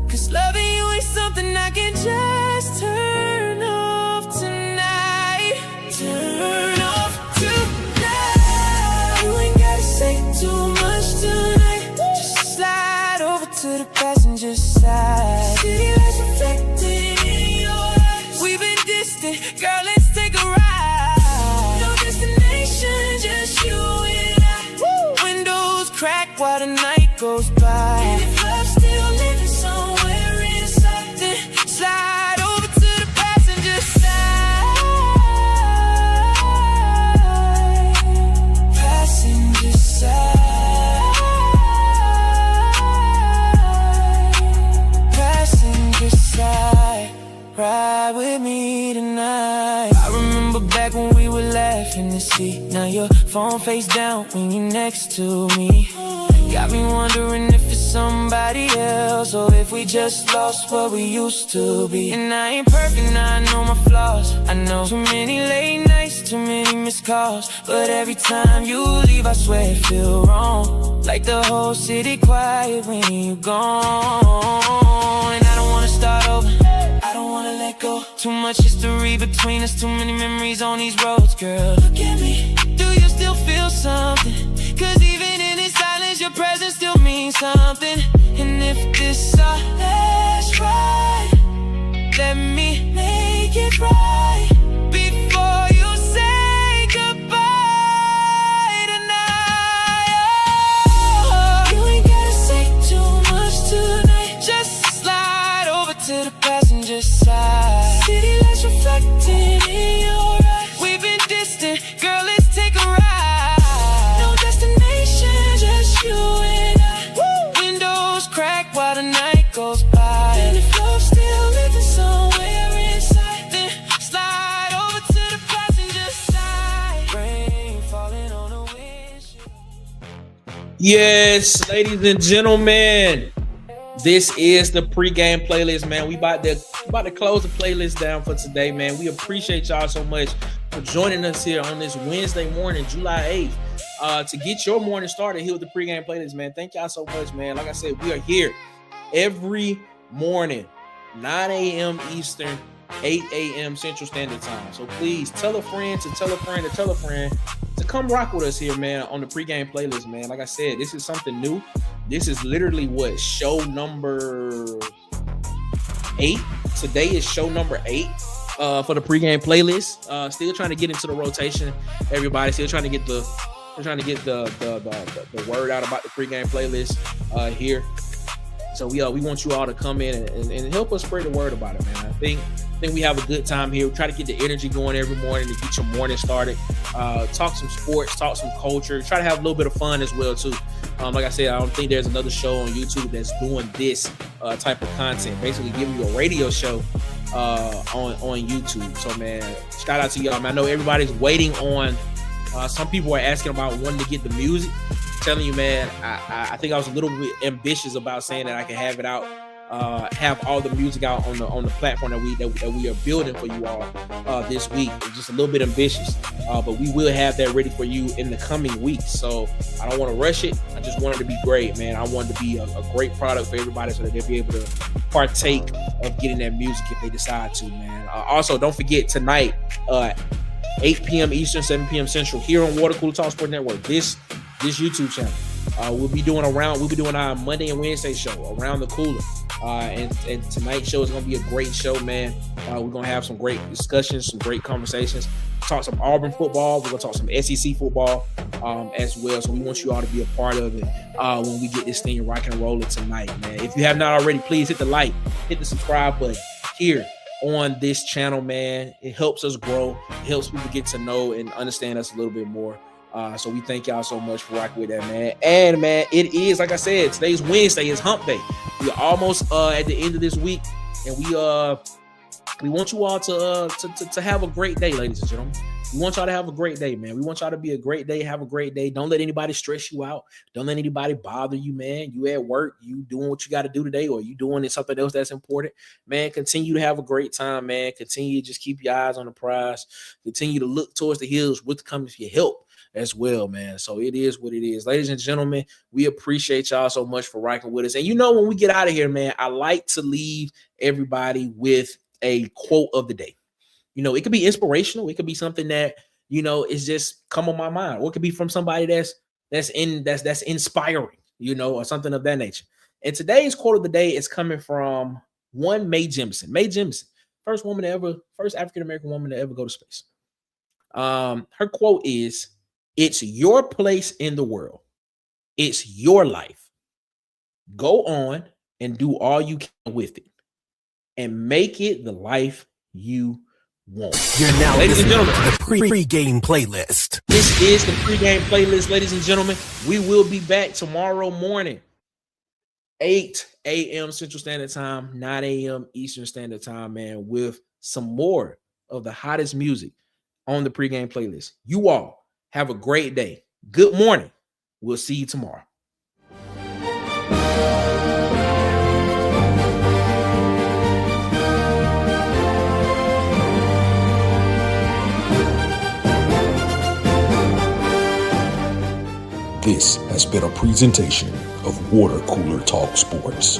Cause loving you ain't something I can just turn off tonight. Turn off tonight. You ain't gotta say too much tonight. Just slide over to the passenger side. City lights reflected in your eyes. We've been distant, girl, let's take a ride. No destination, just you and I. Woo! Windows crack while the night goes by. And if love's still living somewhere inside, then slide over to the passenger side. Passenger side. Ride with me tonight. I remember back when we were laughing to see. Now your phone face down when you're next to me. Got me wondering if it's somebody else, or if we just lost what we used to be. And I ain't perfect, now I know my flaws. I know too many late nights, too many missed calls. But every time you leave, I swear it feel wrong. Like the whole city quiet when you gone. And I don't wanna start over, I don't wanna let go. Too much history between us, too many memories on these roads. Girl, look at me, do you still feel something? Cause even in this silence, your presence still means something. And if this our last ride, let me make it right before you say goodbye tonight. Oh, you ain't gotta say too much tonight. Just slide over to the passenger side. City lights reflecting in your eyes. We've been distant, girl, let's take a ride. No destination, just you and I. Woo! Windows crack while the night goes by. And if love's still living somewhere inside, then slide over to the passenger side. Rain falling on the windshield. Yes, ladies and gentlemen, this is the pregame playlist, man. We about to close the playlist down for today, man. We appreciate y'all so much for joining us here on this Wednesday morning, July 8th, to get your morning started here with the pregame playlist, man. Thank y'all so much, man. Like I said, we are here every morning, 9 a.m. Eastern, 8 a.m. Central Standard Time. So please tell a friend to tell a friend to tell a friend to come rock with us here, man, on the pregame playlist, man. Like I said, this is something new. This is literally show number 8. Today is show number 8 for the pregame playlist. Still trying to get into the rotation. Everybody still trying to get the word out about the pregame playlist here. So we want you all to come in and help us spread the word about it, man. I think we have a good time here. We try to get the energy going every morning to get your morning started. Talk some sports, talk some culture. Try to have a little bit of fun as well too. Like I said, I don't think there's another show on YouTube that's doing this type of content. Basically, giving you a radio show on YouTube. So man, shout out to y'all. Man, I know everybody's waiting on. Some people are asking about wanting to get the music. I'm telling you, man, I think I was a little bit ambitious about saying that I can have it out have all the music out on the platform that we are building for you all this week. It's just a little bit ambitious, but we will have that ready for you in the coming weeks. So I don't want to rush it. I just want it to be great, man. I want it to be a great product for everybody so that they'll be able to partake of getting that music if they decide to, man. Also, don't forget tonight, 8 p.m. Eastern, 7 p.m. Central, here on Water Cooler Talk Sport Network. This YouTube channel. We'll be doing our Monday and Wednesday show around the cooler. And tonight's show is going to be a great show, man. We're going to have some great discussions, some great conversations. Talk some Auburn football. We're going to talk some SEC football as well. So we want you all to be a part of it when we get this thing rocking and rolling tonight, man. If you have not already, please hit the like, hit the subscribe button here on this channel, man. It helps us grow. It helps people get to know and understand us a little bit more. So we thank y'all so much for rocking with that, man. And man, it is, like I said, today's Wednesday, is hump day. We're almost at the end of this week, and we want you all to have a great day, ladies and gentlemen. We want y'all to have a great day, man. We want y'all to be a great day, have a great day. Don't let anybody stress you out. Don't let anybody bother you, man. You at work, you doing what you got to do today, or you doing something else that's important, man. Continue to have a great time, man. Continue to just keep your eyes on the prize. Continue to look towards the hills with coming for your help as well, man. So it is what it is. Ladies and gentlemen, we appreciate y'all so much for rocking with us. And you know, when we get out of here, man, I like to leave everybody with a quote of the day. You know, it could be inspirational. It could be something that, you know, is just come on my mind. Or it could be from somebody that's inspiring, you know, or something of that nature. And today's quote of the day is coming from one Mae Jemison. Mae Jemison, first African-American woman to ever go to space. Her quote is, "It's your place in the world. It's your life. Go on and do all you can with it and make it the life you want." You're now ladies and gentlemen, to the pregame playlist. This is the pregame playlist, ladies and gentlemen. We will be back tomorrow morning, 8 a.m. Central Standard Time, 9 a.m. Eastern Standard Time, man, with some more of the hottest music on the pregame playlist. You all have a great day. Good morning. We'll see you tomorrow. This has been a presentation of Water Cooler Talk Sports.